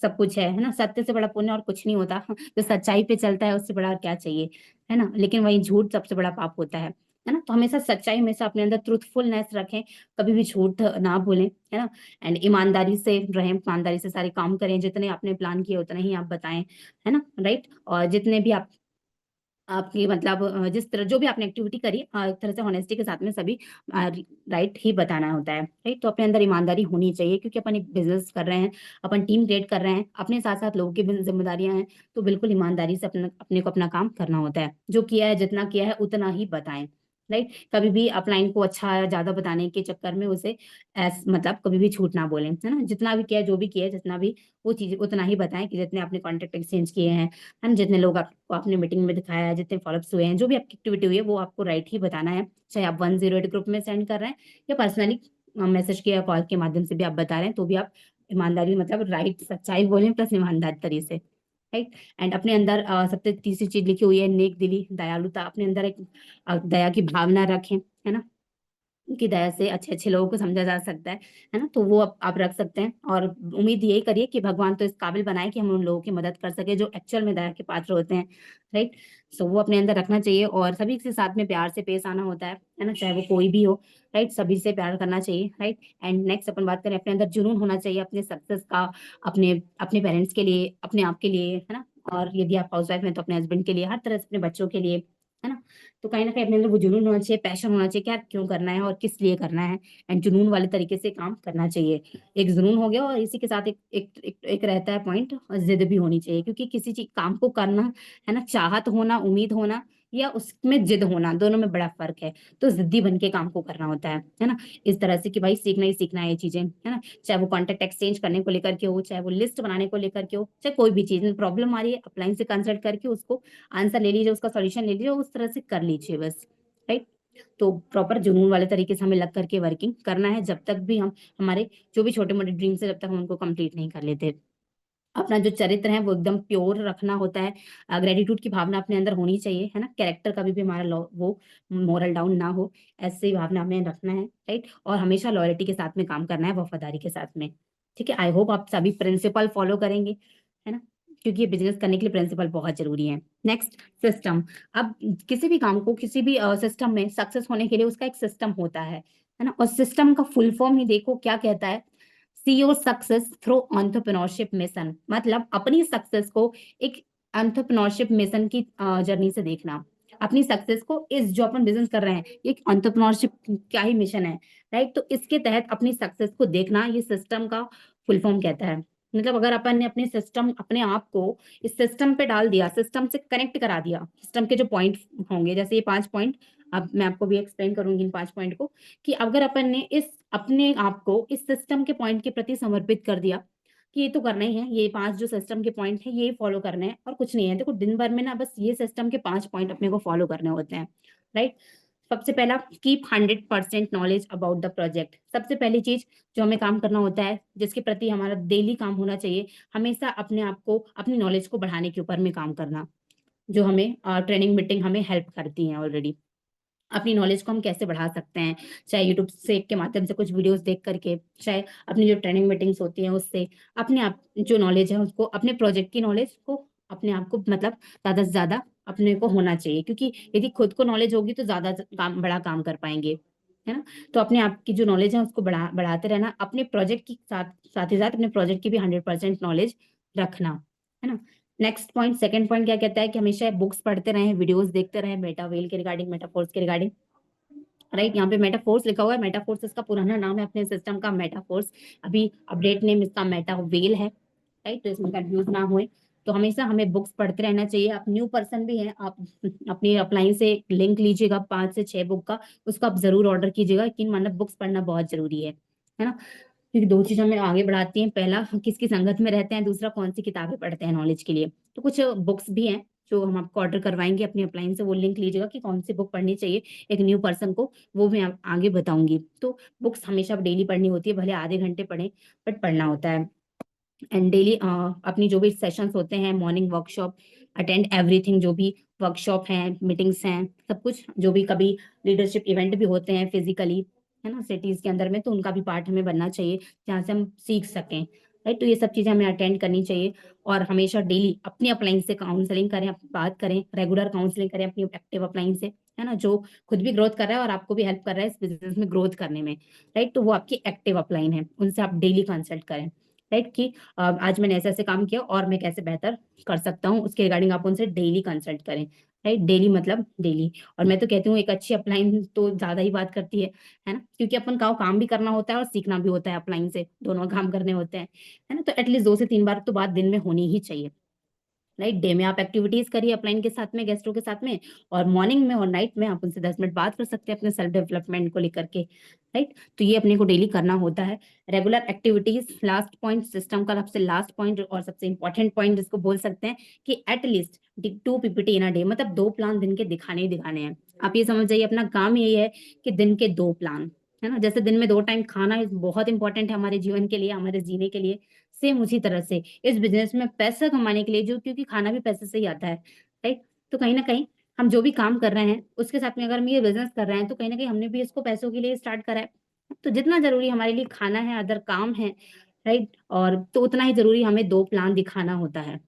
सब कुछ है ना, सत्य से बड़ा पुण्य और कुछ नहीं होता। जो सच्चाई पे चलता है उससे बड़ा और क्या चाहिए, है ना। लेकिन वही झूठ सबसे बड़ा पाप होता है ना। तो हमेशा सच्चाई हमेशा अपने अंदर ट्रूथफुलनेस रखें, कभी भी झूठ ना बोलें, है ना। एंड ईमानदारी से रहें, ईमानदारी से सारे काम करें, जितने आपने प्लान किए उतने ही आप बताएं, है ना, राइट। और जितने भी आप आपकी मतलब जिस तरह जो भी आपने एक्टिविटी करी एक तरह से होनेस्टी के साथ में सभी राइट ही बताना होता है, राइट। तो अपने अंदर ईमानदारी होनी चाहिए, क्योंकि अपन एक बिजनेस कर रहे हैं, अपन टीम क्रिएट कर रहे हैं, अपने साथ साथ लोगों की भी जिम्मेदारियां हैं। तो बिल्कुल ईमानदारी से अपने को अपना काम करना होता है। जो किया है, जितना किया है उतना ही बताएं, राइट। कभी भी अपलाइन को अच्छा या ज्यादा बताने के चक्कर में उसे मतलब कभी भी झूठ ना बोलें, है ना। जितना भी किया है, जो भी किया है, जितना भी वो चीज उतना ही बताएं, कि जितने आपने कॉन्टेक्ट एक्सचेंज किए हैं, हम जितने लोग आपको आपने मीटिंग में दिखाया है, जितने फॉलोअप्स हुए हैं, जो भी आपकी एक्टिविटी हुई है, वो आपको राइट ही बताना है। चाहे आप 108 ग्रुप में सेंड कर रहे हैं या पर्सनली मैसेज के या कॉल के माध्यम से भी आप बता रहे हैं, तो भी आप ईमानदारी मतलब राइट सच्चाई बोलें प्लस ईमानदार तरीके से, राइट। एंड अपने अंदर सबसे तीसरी चीज लिखी हुई है नेक दिली, दयालुता। अपने अंदर एक दया की भावना रखें, है ना। की दया से अच्छे अच्छे लोगों को समझा जा सकता है ना। तो वो आप रख सकते हैं, और उम्मीद यही करिए कि भगवान तो इस काबिल बनाए कि हम उन लोगों की मदद कर सके जो एक्चुअल में दया के पात्र होते हैं, राइट। सो वो अपने अंदर रखना चाहिए, और सभी के साथ में प्यार से पेश आना होता है ना, चाहे वो कोई भी हो, राइट। सभी से प्यार करना चाहिए, राइट। एंड नेक्स्ट अपन बात करें, अपने अंदर जुनून होना चाहिए अपने सक्सेस का, अपने अपने पेरेंट्स के लिए, अपने आप के लिए, है ना। और यदि आप हाउस वाइफ हैं तो अपने हस्बैंड के लिए, हर तरह से अपने बच्चों के लिए, है ना। तो कहीं ना कहीं अपने अंदर वो जुनून होना चाहिए, पैशन होना चाहिए, क्या क्यों करना है और किस लिए करना है, एंड जुनून वाले तरीके से काम करना चाहिए। एक जुनून हो गया, और इसी के साथ एक रहता है पॉइंट, जिद भी होनी चाहिए, क्योंकि किसी चीज काम को करना, है ना, चाहत होना, उम्मीद होना या उसमें जिद होना, दोनों में बड़ा फर्क है। तो जिद्दी बन के काम को करना होता है ना। इस तरह से कि भाई सीखना ही सीखना है ये चीजें, है ना। चाहे वो कॉन्टेक्ट एक्सचेंज करने को लेकर के हो, चाहे वो लिस्ट बनाने को लेकर के हो, चाहे कोई भी चीज में प्रॉब्लम आ रही है, अपलाइन से कंसल्ट करके उसको आंसर ले लीजिए, उसका सॉल्यूशन ले लीजिए, उस तरह से कर लीजिए बस, राइट। तो प्रॉपर जुनून वाले तरीके से हमें लग करके वर्किंग करना है, जब तक भी हम हमारे जो भी छोटे मोटे ड्रीम्स है, जब तक हम उनको कंप्लीट नहीं कर लेते। अपना जो चरित्र है वो एकदम प्योर रखना होता है, ग्रेटिट्यूड की भावना अपने अंदर होनी चाहिए, है ना। कैरेक्टर कभी भी हमारा वो मोरल डाउन ना हो, ऐसे ही भावना हमें रखना है, राइट। और हमेशा लॉयल्टी के साथ में काम करना है, वफादारी के साथ में, ठीक है। आई होप आप सभी प्रिंसिपल फॉलो करेंगे, है ना, क्योंकि ये बिजनेस करने के लिए प्रिंसिपल बहुत जरूरी है। Next, system. अब किसी भी काम को, किसी भी सिस्टम में सक्सेस होने के लिए उसका एक सिस्टम होता है ना। और सिस्टम का फुल फॉर्म ही देखो क्या कहता है, see your success through entrepreneurship mission. मतलब अपनी सक्सेस को एक एंटरप्रेन्योरशिप मिशन की जर्नी से देखना, अपनी सक्सेस को, इस जो अपन बिजनेस कर रहे हैं ये एक एंटरप्रेन्योरशिप क्या ही मिशन है, राइट। तो इसके तहत अपनी सक्सेस को देखना, ये सिस्टम का फुल फॉर्म कहता है। मतलब अगर अपन ने अपने सिस्टम, अपने आप को इस सिस्टम पे डाल दिया, सिस्टम से कनेक्ट करा दिया, सिस्टम के जो पॉइंट होंगे, जैसे ये 5 पॉइंट, अब मैं आपको भी एक्सप्लेन करूंगी इन 5 पॉइंट को, कि अगर अपन ने इस अपने आप को इस सिस्टम के पॉइंट के प्रति समर्पित कर दिया कि ये तो करना ही है, ये 5 जो सिस्टम के पॉइंट है ये फॉलो करने हैं और कुछ नहीं है। देखो दिन भर में ना बस ये सिस्टम के 5 पॉइंट अपने को फॉलो करने होते हैं, राइट। सबसे पहला, keep 100% knowledge about the project. सबसे पहली चीज जो हमें काम करना होता है, जिसके प्रति हमारा डेली काम होना चाहिए, हमेशा अपने आप को, अपनी नॉलेज को बढ़ाने के ऊपर में काम करना, जो हमें ट्रेनिंग मीटिंग हमें हेल्प करती है ऑलरेडी। अपनी नॉलेज को हम कैसे बढ़ा सकते हैं, चाहे यूट्यूब से के माध्यम से कुछ वीडियोस देख करके, चाहे अपनी जो ट्रेनिंग मीटिंग्स होती हैं उससे, अपने आप जो नॉलेज है उसको, अपने प्रोजेक्ट की नॉलेज को अपने आप को मतलब ज्यादा से ज्यादा अपने को होना चाहिए, क्योंकि यदि खुद को नॉलेज होगी तो ज्यादा काम, बड़ा काम कर पाएंगे, है ना। तो अपने आप की जो नॉलेज है उसको बढ़ाते रहना, अपने प्रोजेक्ट की साथ साथ ही साथ अपने प्रोजेक्ट की भी 100% नॉलेज रखना, है ना। नेक्स्ट पॉइंट, सेकंड पॉइंट क्या कहता है कि हमेशा बुक्स पढ़ते रहें, वीडियोस देखते रहें, मेटावेल के रिगार्डिंग, मेटाफोर्स के रिगार्डिंग, राइट। यहाँ पे मेटाफोर्स लिखा हुआ है, मेटाफोर्स इसका पुराना नाम है अपने सिस्टम का, मेटाफोर्स। अभी अपडेट नेम इसका मेटावेल है, राइट। तो इसमें कंफ्यूज ना हुए, तो हमेशा हमें बुक्स पढ़ते रहना चाहिए। आप न्यू पर्सन भी हैं, आप अपनी अपलाइन से लिंक लीजिएगा 5 से 6 बुक का, उसको आप जरूर ऑर्डर कीजिएगा, लेकिन मतलब बुक्स पढ़ना बहुत जरूरी है ना। क्योंकि 2 चीज हमें आगे बढ़ाती हैं, पहला किसकी संगत में रहते हैं, दूसरा कौन सी किताबें पढ़ते हैं नॉलेज के लिए। तो कुछ बुक्स भी हैं जो हम आपको ऑर्डर करवाएंगे अपनी अपलाइन से, वो लिंक लीजिएगा कि कौन सी बुक पढ़नी चाहिए एक न्यू पर्सन को, वो मैं आगे बताऊंगी। तो बुक्स हमेशा डेली पढ़नी होती है, भले आधे घंटे पढ़ें बट पढ़ना होता है। एंड डेली अपनी जो भी सेशंस होते हैं, मॉर्निंग वर्कशॉप अटेंड, एवरीथिंग, जो भी वर्कशॉप हैं, मीटिंग्स हैं, सब कुछ, जो भी कभी लीडरशिप इवेंट भी होते हैं फिजिकली, है ना, सिटीज के अंदर में, तो उनका भी पार्ट हमें बनना चाहिए, जहाँ से हम सीख सकें, राइट। तो ये सब चीजें हमें अटेंड करनी चाहिए और हमेशा डेली अपनी अपलाइन से काउंसलिंग करें, बात करें, रेगुलर काउंसलिंग करें अपनी एक्टिव अपलाइन से, है ना, जो खुद भी ग्रोथ कर रहा है और आपको भी हेल्प कर रहा है इस बिजनेस में ग्रोथ करने में, राइट। तो वो आपकी एक्टिव अपलाइन है, उनसे आप डेली कंसल्ट करें, राइट, कि आज मैंने ऐसे ऐसे काम किया और मैं कैसे बेहतर कर सकता हूँ, उसके रिगार्डिंग आप उनसे डेली कंसल्ट करें, राइट। डेली मतलब डेली। और मैं तो कहती हूँ एक अच्छी अपलाइन तो ज्यादा ही बात करती है ना, क्योंकि अपन का काम भी करना होता है और सीखना भी होता है, अपलाइन से दोनों काम करने होते हैं, है ना। तो एटलीस्ट 2 से 3 बार तो बात दिन में होनी ही चाहिए, राइट। डे में आप एक्टिविटीज करिए अपलाइन के साथ में, गेस्टों के साथ में, और मॉर्निंग में और नाइट में आप उनसे 10 मिनट बात कर सकते हैं अपने सेल्फ डेवलपमेंट को लेकर के, राइट। तो ये अपने को डेली करना होता है। Regular activities, last point, system का सबसे लास्ट पॉइंट और सबसे इंपॉर्टेंट पॉइंट जिसको बोल सकते हैं कि at least 2 PPT in a day, मतलब 2 प्लान दिन के दिखाने ही दिखाने हैं। आप ये समझ जाइए अपना काम यही है कि दिन के 2 प्लान, है ना। जैसे दिन में 2 टाइम खाना बहुत इंपॉर्टेंट है हमारे जीवन के लिए, हमारे जीने के लिए, सेम उसी तरह से इस बिजनेस में पैसा कमाने के लिए, जो क्योंकि खाना भी पैसे से ही आता है, राइट। तो कहीं ना कहीं हम जो भी काम कर रहे हैं उसके साथ में अगर हम ये बिजनेस कर रहे हैं तो कहीं ना कहीं हमने भी इसको पैसों के लिए स्टार्ट करा है। तो जितना जरूरी हमारे लिए खाना है, अदर काम है, राइट, और तो उतना ही जरूरी हमें 2 प्लान दिखाना होता है,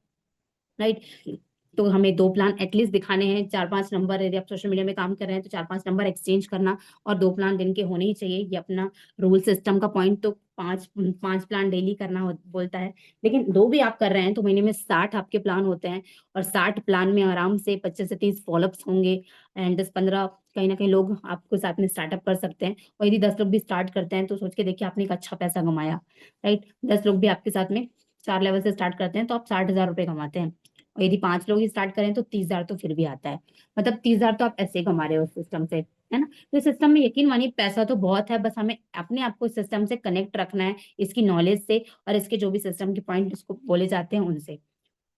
राइट। तो हमें 2 प्लान एटलीस्ट दिखाने हैं, 4-5 नंबर, यदि आप सोशल मीडिया में काम कर रहे हैं तो 4-5 नंबर एक्सचेंज करना, और 2 प्लान दिन के होने ही चाहिए। ये अपना रूल सिस्टम का पॉइंट, तो 5 प्लान डेली करना बोलता है, लेकिन 2 भी आप कर रहे हैं तो महीने में 60 आपके प्लान होते हैं, और 60 प्लान में आराम से 25 से 30 फॉलोअप्स होंगे, एंड 10-15 कहीं ना कहीं लोग आपको साथ में स्टार्टअप कर सकते हैं। और यदि 10 लोग भी स्टार्ट करते हैं तो सोच के देखिए आपने एक अच्छा पैसा कमाया, राइट। 10 लोग भी आपके साथ में 4 लेवल से स्टार्ट करते हैं तो आप 60,000 रुपए कमाते हैं, और यदि 5 लोग ही स्टार्ट करें तो 30,000 तो फिर भी आता है, मतलब 30,000 तो आप ऐसे ही कमा रहे हो सिस्टम से, है ना। तो सिस्टम में यकीन मानिए पैसा तो बहुत है, बस हमें अपने आप को सिस्टम से कनेक्ट रखना है, इसकी नॉलेज से और इसके जो भी सिस्टम के पॉइंट इसको बोले जाते हैं उनसे, है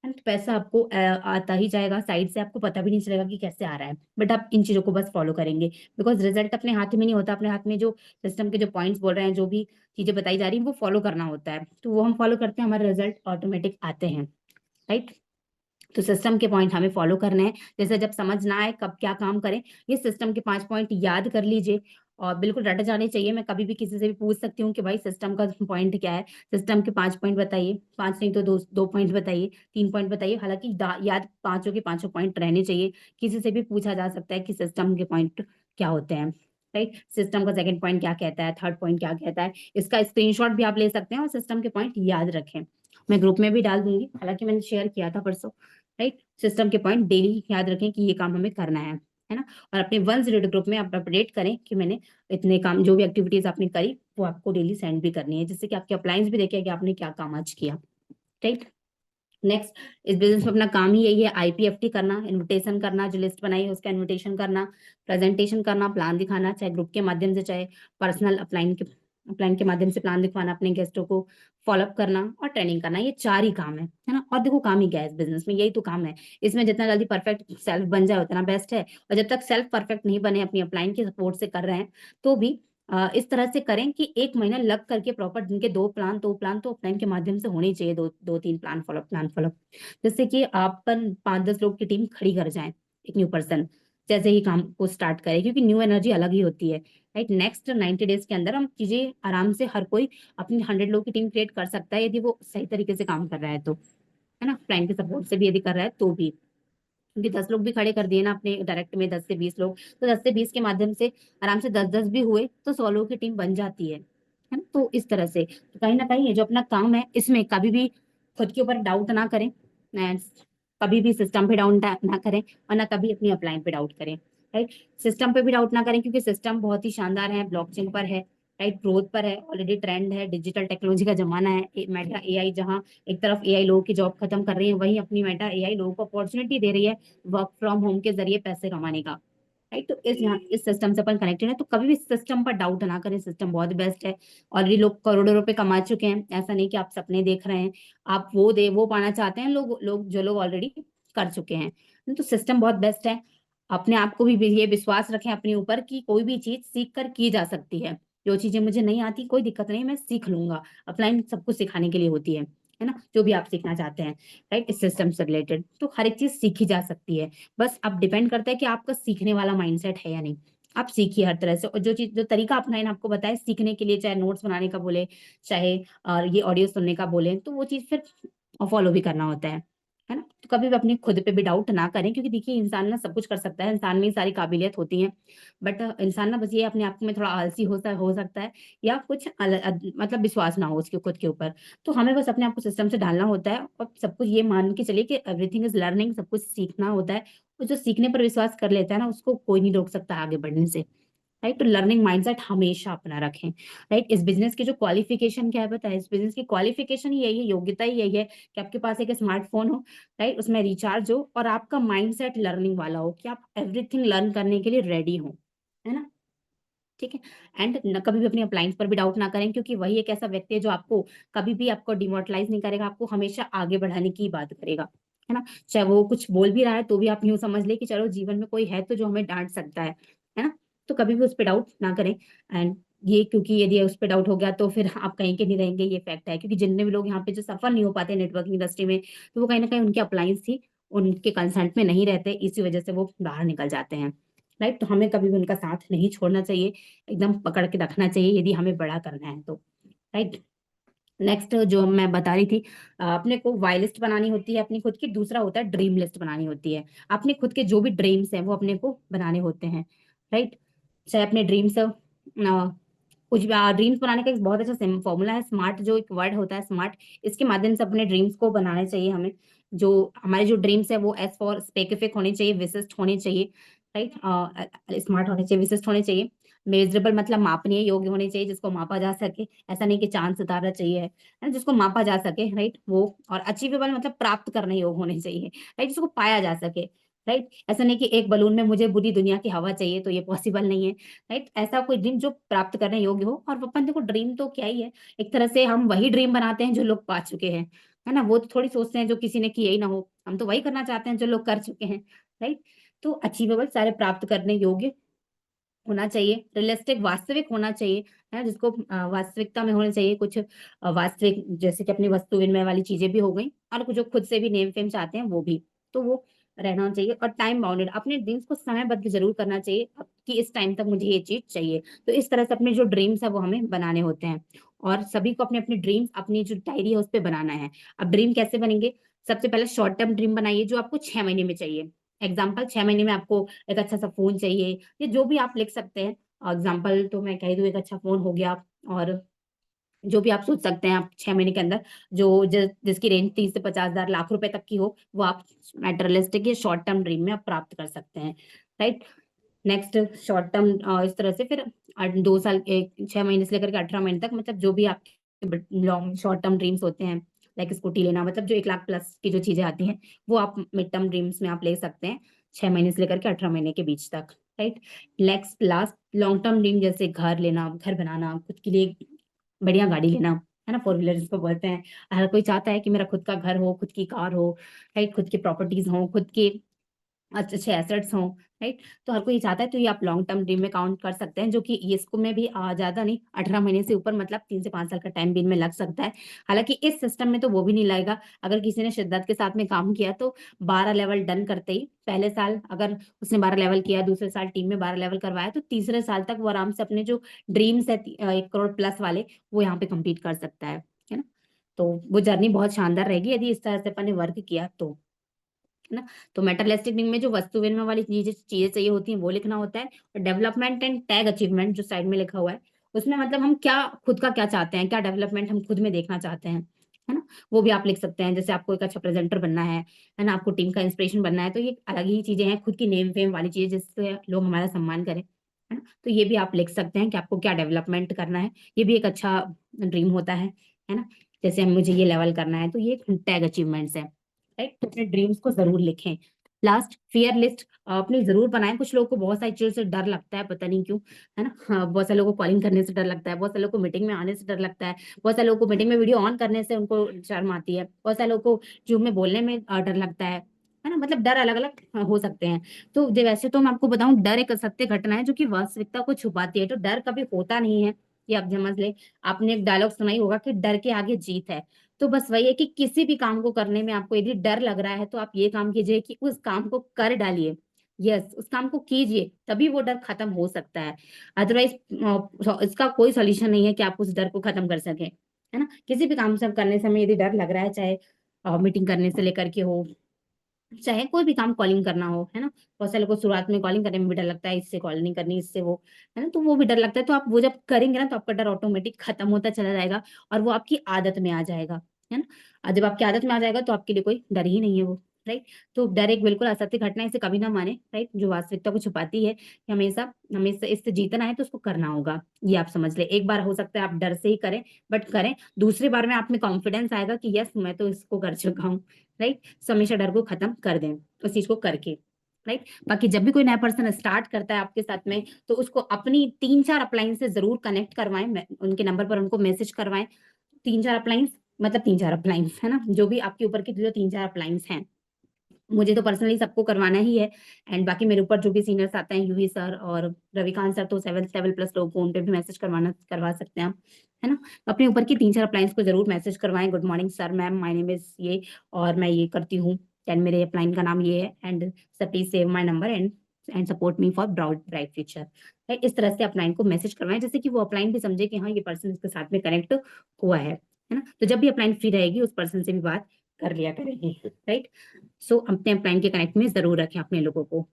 ना। तो पैसा आपको आता ही जाएगा साइड से, आपको पता भी नहीं चलेगा कि कैसे आ रहा है, बट आप इन चीजों को बस फॉलो करेंगे, बिकॉज रिजल्ट अपने हाथ में नहीं होता, अपने हाथ में जो सिस्टम के जो पॉइंट्स बोल रहे हैं, जो भी चीजें बताई जा रही हैं वो फॉलो करना होता है, तो वो हम फॉलो करते हैं, हमारे रिजल्ट ऑटोमेटिक आते हैं, राइट। तो सिस्टम के पॉइंट हमें फॉलो करने हैं, जैसे जब समझ ना आए कब क्या काम करें, ये सिस्टम के 5 पॉइंट याद कर लीजिए, और बिल्कुल रट जाने चाहिए। मैं कभी भी किसी से भी पूछ सकती हूँ कि भाई सिस्टम का पॉइंट क्या है, सिस्टम के 5 पॉइंट बताइए, 5 नहीं तो 2 पॉइंट बताइए, 3 पॉइंट बताइए, हालांकि याद पांचों के पांचों पॉइंट रहने चाहिए। किसी से भी पूछा जा सकता है कि सिस्टम के पॉइंट क्या होते हैं, राइट। सिस्टम का सेकंड पॉइंट क्या कहता है, थर्ड पॉइंट क्या कहता है, इसका स्क्रीनशॉट भी आप ले सकते हैं और सिस्टम के पॉइंट याद रखें। मैं ग्रुप में भी डाल दूंगी, हालांकि मैंने शेयर किया था परसों, राइट। सिस्टम के पॉइंट डेली याद रखें कि ये काम हमें करना है ना। और अपने 108 ग्रुप में आप अपडेट करें कि मैंने इतने काम, जो भी एक्टिविटीज आपने करी वो आपको डेली सेंड भी करनी है, जिससे कि आपके अप्लायंस भी देखे कि आपने क्या काम आज किया, राइट। नेक्स्ट, इस बिजनेस में अपना काम ही यही है, IPFT करना, इनविटेशन करना, जो लिस्ट बनाई है उसका इनविटेशन करना, प्रेजेंटेशन करना, प्लान दिखाना, चाहे ग्रुप के माध्यम से चाहे पर्सनल अपलाइन के माध्यम से प्लान दिखवाना, अपने गेस्टों को फॉलोअप करना और ट्रेनिंग करना। ये 4 ही काम है ना। और देखो काम ही क्या है इस बिजनेस में, यही तो काम है। इसमें जितना जल्दी परफेक्ट सेल्फ बन जाए उतना बेस्ट है, और जब तक सेल्फ परफेक्ट नहीं बने, अपनी अपलाइन के सपोर्ट से कर रहे हैं तो भी इस तरह से करें कि 1 महीना लग करके प्रॉपर जिनके 2 प्लान तो ऑफलाइन के माध्यम से होने ही चाहिए, 2-3 प्लान फॉलो, जिससे कि आप 5-10 लोग की टीम खड़ी कर जाए, एक न्यू पर्सन जैसे ही काम को स्टार्ट करे, क्योंकि न्यू एनर्जी अलग ही होती है, राइट। नेक्स्ट 90 डेज के अंदर हम चीजें आराम से हर कोई अपनी 100 लोग की टीम क्रिएट कर सकता है, यदि वो सही तरीके से काम कर रहा है तो, है ना। क्लाइंट के सपोर्ट से भी यदि कर रहा है तो भी, क्योंकि 10 लोग भी खड़े कर दिए ना अपने डायरेक्ट में, 10 से 20 लोग, तो 10 से 20 के माध्यम से आराम से 10-10 भी हुए तो 100 लोगों की टीम बन जाती है ना। तो इस तरह से तो कहीं ना कहीं ये जो अपना काम है इसमें कभी भी खुद के ऊपर डाउट ना करें, and कभी भी सिस्टम पे डाउट ना करें, और ना कभी अपनी अपलाइन पे डाउट करें, राइट। सिस्टम पे भी डाउट ना करें क्योंकि सिस्टम बहुत ही शानदार है, ब्लॉकचेन पर है, राइट, ग्रोथ पर है, ऑलरेडी ट्रेंड है, डिजिटल टेक्नोलॉजी का जमाना है, मेटा AI जहाँ एक तरफ AI लोगों की जॉब खत्म कर रही है, वहीं अपनी मेटा AI लोगों को अपॉर्चुनिटी दे रही है वर्क फ्रॉम होम के जरिए पैसे कमाने का, राइट। तो इस सिस्टम से अपन कनेक्टेड है, तो कभी भी सिस्टम पर डाउट ना करें, सिस्टम बहुत बेस्ट है। ऑलरेडी लोग करोड़ों रुपए कमा चुके हैं, ऐसा नहीं कि आप सपने देख रहे हैं, आप वो पाना चाहते हैं, जो लोग ऑलरेडी कर चुके हैं, तो सिस्टम बहुत बेस्ट है। अपने आप को भी ये विश्वास रखें अपने ऊपर कि कोई भी चीज सीख कर की जा सकती है, जो चीजें मुझे नहीं आती कोई दिक्कत नहीं, मैं सीख लूंगा, अपलाइन सब कुछ सिखाने के लिए होती है ना, जो भी आप सीखना चाहते हैं, राइट, इस सिस्टम से रिलेटेड तो हर एक चीज सीखी जा सकती है। बस अब डिपेंड करता है कि आपका सीखने वाला माइंडसेट है या नहीं, आप सीखिए हर तरह से, और जो चीज जो तरीका आपने आपको बताया सीखने के लिए, चाहे नोट्स बनाने का बोले, चाहे ये ऑडियो सुनने का बोले, तो वो चीज फिर फॉलो भी करना होता है ना। तो कभी भी अपनी खुद पे भी डाउट ना करें, क्योंकि देखिए इंसान ना सब कुछ कर सकता है, इंसान में ही सारी काबिलियत होती है, बट इंसान ना बस ये अपने आप में थोड़ा आलसी हो सकता है, या कुछ मतलब विश्वास ना हो उसके खुद के ऊपर। तो हमें बस अपने आप को सिस्टम से ढालना होता है, और सब कुछ ये मान के चलिए कि एवरीथिंग इज लर्निंग, सब कुछ सीखना होता है। और जो सीखने पर विश्वास कर लेता है ना, उसको कोई नहीं रोक सकता आगे बढ़ने से। राइट, तो लर्निंग माइंडसेट हमेशा अपना रखें। राइट, इस बिजनेस की जो क्वालिफिकेशन क्या है बताए, इस बिजनेस की क्वालिफिकेशन ही यही है, योग्यता ही यही है कि आपके पास एक स्मार्टफोन हो, राइट, उसमें रिचार्ज हो, और आपका माइंडसेट लर्निंग वाला हो, कि आप एवरीथिंग लर्न करने के लिए रेडी हो, है ना। ठीक है। एंड कभी भी अपनी अप्लायंस पर भी डाउट ना करें, क्योंकि वही एक ऐसा व्यक्ति है जो आपको कभी भी आपको डिमोरलाइज नहीं करेगा, आपको हमेशा आगे बढ़ाने की बात करेगा, है ना। चाहे वो कुछ बोल भी रहा है तो भी आप यूं समझ ले कि चलो जीवन में कोई है तो जो हमें डांट सकता है ना। तो कभी भी उस पर डाउट ना करें। एंड ये, क्योंकि यदि उस पर डाउट हो गया तो फिर आप कहीं के नहीं रहेंगे, ये फैक्ट है, क्योंकि जितने भी लोग यहाँ पे जो सफल नहीं हो पाते नेटवर्किंग इंडस्ट्री में, तो वो कहीं ना कहीं उनकी अप्लायंस थी, उनके कंसेंट में नहीं रहते, इसी वजह से वो बाहर निकल जाते हैं। राइट, तो हमें कभी भी उनका साथ नहीं छोड़ना चाहिए, एकदम पकड़ के रखना चाहिए यदि हमें बड़ा करना है तो। राइट, नेक्स्ट जो मैं बता रही थी, अपने को वाई लिस्ट बनानी होती है अपनी खुद की, दूसरा होता है ड्रीम लिस्ट बनानी होती है। अपने खुद के जो भी ड्रीम्स हैं वो अपने को बनाने होते हैं। राइट, चाहे अपने ड्रीम्स कुछ भी, ड्रीम्स बनाने का एक बहुत अच्छा फॉर्मूला है, स्मार्ट जो एक वर्ड होता है स्मार्ट, इसके माध्यम से अपने ड्रीम्स को बनाने चाहिए हमें। जो हमारे जो ड्रीम्स है वो एस फॉर स्पेसिफिक होने चाहिए, विशिष्ट होने चाहिए। राइट, स्मार्ट होने चाहिए, विशिष्ट होने चाहिए, मेजरेबल मतलब मापनीय योग्य होने चाहिए, जिसको मापा जा सके, ऐसा नहीं कि चांद सितारा चाहिए है ना, जिसको मापा जा सके, राइट वो। और अचीवेबल मतलब प्राप्त करने योग्य होने चाहिए, राइट, जिसको पाया जा सके। राइट, ऐसा नहीं कि एक बलून में मुझे बुरी दुनिया की हवा चाहिए, तो ये पॉसिबल नहीं है। राइट, ऐसा कोई ड्रीम जो प्राप्त करने योग्य हो। और अपन देखो ड्रीम तो क्या ही है, एक तरह से हम वही ड्रीम बनाते हैं जो लोग पा चुके हैं, है ना। वो तो थोड़ी सोचते हैं जो किसी ने किया ही ना हो, हम तो वही करना चाहते हैं जो लोग कर चुके हैं। राइट, तो अचीवेबल सारे प्राप्त करने योग्य होना चाहिए, रियलिस्टिक वास्तविक होना चाहिए, है ना, जिसको वास्तविकता में होना चाहिए कुछ वास्तविक, जैसे कि अपनी वस्तु विनिमय वाली चीजें भी हो गई, और कुछ जो खुद से भी नेम फेम चाहते हैं वो भी, तो वो रहना चाहिए। और टाइम बाउंडेड, अपने ड्रीम्स को समयबद्ध जरूर करना चाहिए कि इस टाइम तक मुझे ये चीज चाहिए। तो इस तरह से अपने जो ड्रीम्स है वो हमें बनाने होते हैं, और सभी को अपने अपने ड्रीम्स, अपनी जो डायरी है उस पर बनाना है। अब ड्रीम कैसे बनेंगे, सबसे पहले शॉर्ट टर्म ड्रीम बनाइए जो आपको 6 महीने में चाहिए। एग्जाम्पल, 6 महीने में आपको एक अच्छा सा फोन चाहिए, ये जो भी आप लिख सकते हैं। एग्जाम्पल तो मैं कह दूं, एक अच्छा फोन हो गया, और जो भी आप सोच सकते हैं आप 6 महीने के अंदर, जो जिसकी रेंज 30 से 50 हज़ार लाख रुपए तक की हो, वो आप मेटेरियलिस्टिक या शॉर्ट टर्म ड्रीम में आप प्राप्त कर सकते हैं। राइट, नेक्स्ट शॉर्ट टर्म इस तरह से फिर 2 साल, 6 महीने से लेकर के 18 महीने तक, मतलब जो भी आपके लॉन्ग शॉर्ट टर्म ड्रीम्स होते हैं, लाइक स्कूटी लेना, मतलब जो 1 लाख प्लस की जो चीजें आती हैं, वो आप मिड टर्म ड्रीम्स में आप ले सकते हैं, 6 महीने से लेकर के 18 महीने के बीच तक। Right, next last long term dream, जैसे घर लेना, घर बनाना, खुद के लिए बढ़िया गाड़ी लेना, है ना, 4 व्हीलर जिसको बोलते हैं। हर कोई चाहता है कि मेरा खुद का घर हो, खुद की कार हो, राइट, खुद की प्रॉपर्टीज हो, खुद के अच्छे अच्छे एसेट्स हों। राइट, तो हर कोई ये चाहता है, तो ये आप लॉन्ग टर्म ड्रीम में काउंट कर सकते हैं, जो कि ये इसको में भी ज्यादा नहीं, 18 महीने से ऊपर, मतलब 3 से 5 साल का टाइम भी इनमें लग सकता है। हालांकि इस सिस्टम में तो वो भी नहीं लगेगा, अगर किसी ने शिद्दत के साथ में काम किया तो 12 लेवल डन करते ही, पहले साल अगर उसने 12 लेवल किया, दूसरे साल टीम में 12 लेवल करवाया, तो तीसरे साल तक वो आराम से अपने जो ड्रीम्स है 1 करोड़ प्लस वाले, वो यहाँ पे कंप्लीट कर सकता है ना। तो वो जर्नी बहुत शानदार रहेगी यदि इस तरह से अपन ने वर्क किया तो, है ना। तो मेटरलिस्टिक में जो वस्तु विनिमय वाली चीजें चीजें चाहिए होती हैं वो लिखना होता है, और डेवलपमेंट एंड टैग अचीवमेंट जो साइड में लिखा हुआ है, उसमें मतलब हम क्या खुद का क्या चाहते हैं, क्या डेवलपमेंट हम खुद में देखना चाहते हैं, है ना, वो भी आप लिख सकते हैं। जैसे आपको एक अच्छा प्रेजेंटर बनना है ना, आपको टीम का इंस्पिरेशन बनना है, तो ये अलग ही चीजें हैं, खुद की नेम फेम वाली चीजें जिससे लोग हमारा सम्मान करें, है ना। तो ये भी आप लिख सकते हैं कि आपको क्या डेवलपमेंट करना है, ये भी एक अच्छा ड्रीम होता है ना। जैसे हम मुझे ये लेवल करना है, तो ये टैग अचीवमेंट्स है। राइट, तो अपने ड्रीम्स को जरूर लिखें। लास्ट, फेयर लिस्ट अपनी जरूर बनाएं। कुछ लोगों को बहुत सारी चीजों से डर लगता है, पता नहीं क्यों, है ना। हाँ, बहुत सारे लोगों को कॉलिंग करने से डर लगता है, बहुत सारे लोगों को मीटिंग में आने से डर लगता है, बहुत सारे लोगों को मीटिंग में वीडियो ऑन करने से उनको शर्म आती है, बहुत सारे लोगों को जूम में बोलने में डर लगता है ना। मतलब डर अलग अलग हो सकते हैं। तो वैसे तो मैं आपको बताऊं, डर एक असत्य घटना है जो कि वास्तविकता को छुपाती है, तो डर कभी होता नहीं है, ये आप समझ ले। आपने एक डायलॉग सुना ही होगा कि डर के आगे जीत है। तो बस वही है कि किसी भी काम को करने में आपको यदि डर लग रहा है, तो आप ये काम कीजिए कि उस काम को कर डालिए, यस, उस काम को कीजिए, तभी वो डर खत्म हो सकता है। अदरवाइज इसका कोई सॉल्यूशन नहीं है कि आप उस डर को खत्म कर सकें, है ना? किसी भी काम सब करने समय यदि डर लग रहा है, चाहे मीटिंग करने से लेकर के हो, चाहे कोई भी काम कॉलिंग करना हो, है ना? बहुत सारे लोगों को शुरुआत में कॉलिंग करने में भी डर लगता है, इससे कॉल नहीं करनी, इससे वो, है ना? तो वो भी डर लगता है, तो आप वो जब करेंगे ना, तो आपका डर ऑटोमेटिक खत्म होता चला जाएगा और वो आपकी आदत में आ जाएगा, है ना? और जब आपकी आदत में आ जाएगा तो आपके लिए कोई डर ही नहीं है वो, राइट? तो डर एक बिल्कुल असत्य घटना है, इसे कभी ना माने, राइट? जो वास्तविकता को छुपाती है, कि हमेशा हमें इससे जीतना है तो उसको करना होगा, ये आप समझ ले। एक बार हो सकता है आप डर से ही करें, बट करें, दूसरी बार में आप में कॉन्फिडेंस आएगा कि यस, मैं तो इसको कर चुका हूँ, राइट? तो हमेशा डर को खत्म कर दें उस चीज को करके, राइट? बाकी जब भी कोई नया पर्सन स्टार्ट करता है आपके साथ में, तो उसको अपनी 3-4 अपलाइन से जरूर कनेक्ट करवाएं, उनके नंबर पर उनको मैसेज करवाएं। 3-4 अपलाइंस, मतलब 3-4 अपलाइंस, है ना? जो भी आपके ऊपर की जो 3-4 अपलाइंस हैं, मुझे तो पर्सनली सबको करवाना ही है। एंड बाकी मेरे ऊपर जो भी सीनियर्स आते हैं, यूवी सर और रविकांत सर, तो 7 लेवल प्लस लोग को उन पे भी मैसेज करवा सकते हैं आप, है ना? तो अपने ऊपर की 3-4 अपलाइंस को जरूर मैसेज करवाएं, good morning sir, ma'am, my name is ये, और मैं ये करती हूँ, एंड मेरे अपलाइन का नाम ये है, and sir please save my number and support me for bright future. इस तरह से अपलाइन को मैसेज करवाएं, जैसे कि वो अपलाइन भी समझे कि हाँ, ये पर्सन इसके साथ में कनेक्ट हुआ है ना? तो जब भी अपलाइन फ्री रहेगी, उस पर्सन से भी बात कर लिया करेंगे, राइट? सो अपने अपलाइन के कनेक्ट में जरूर रखें अपने लोगों को।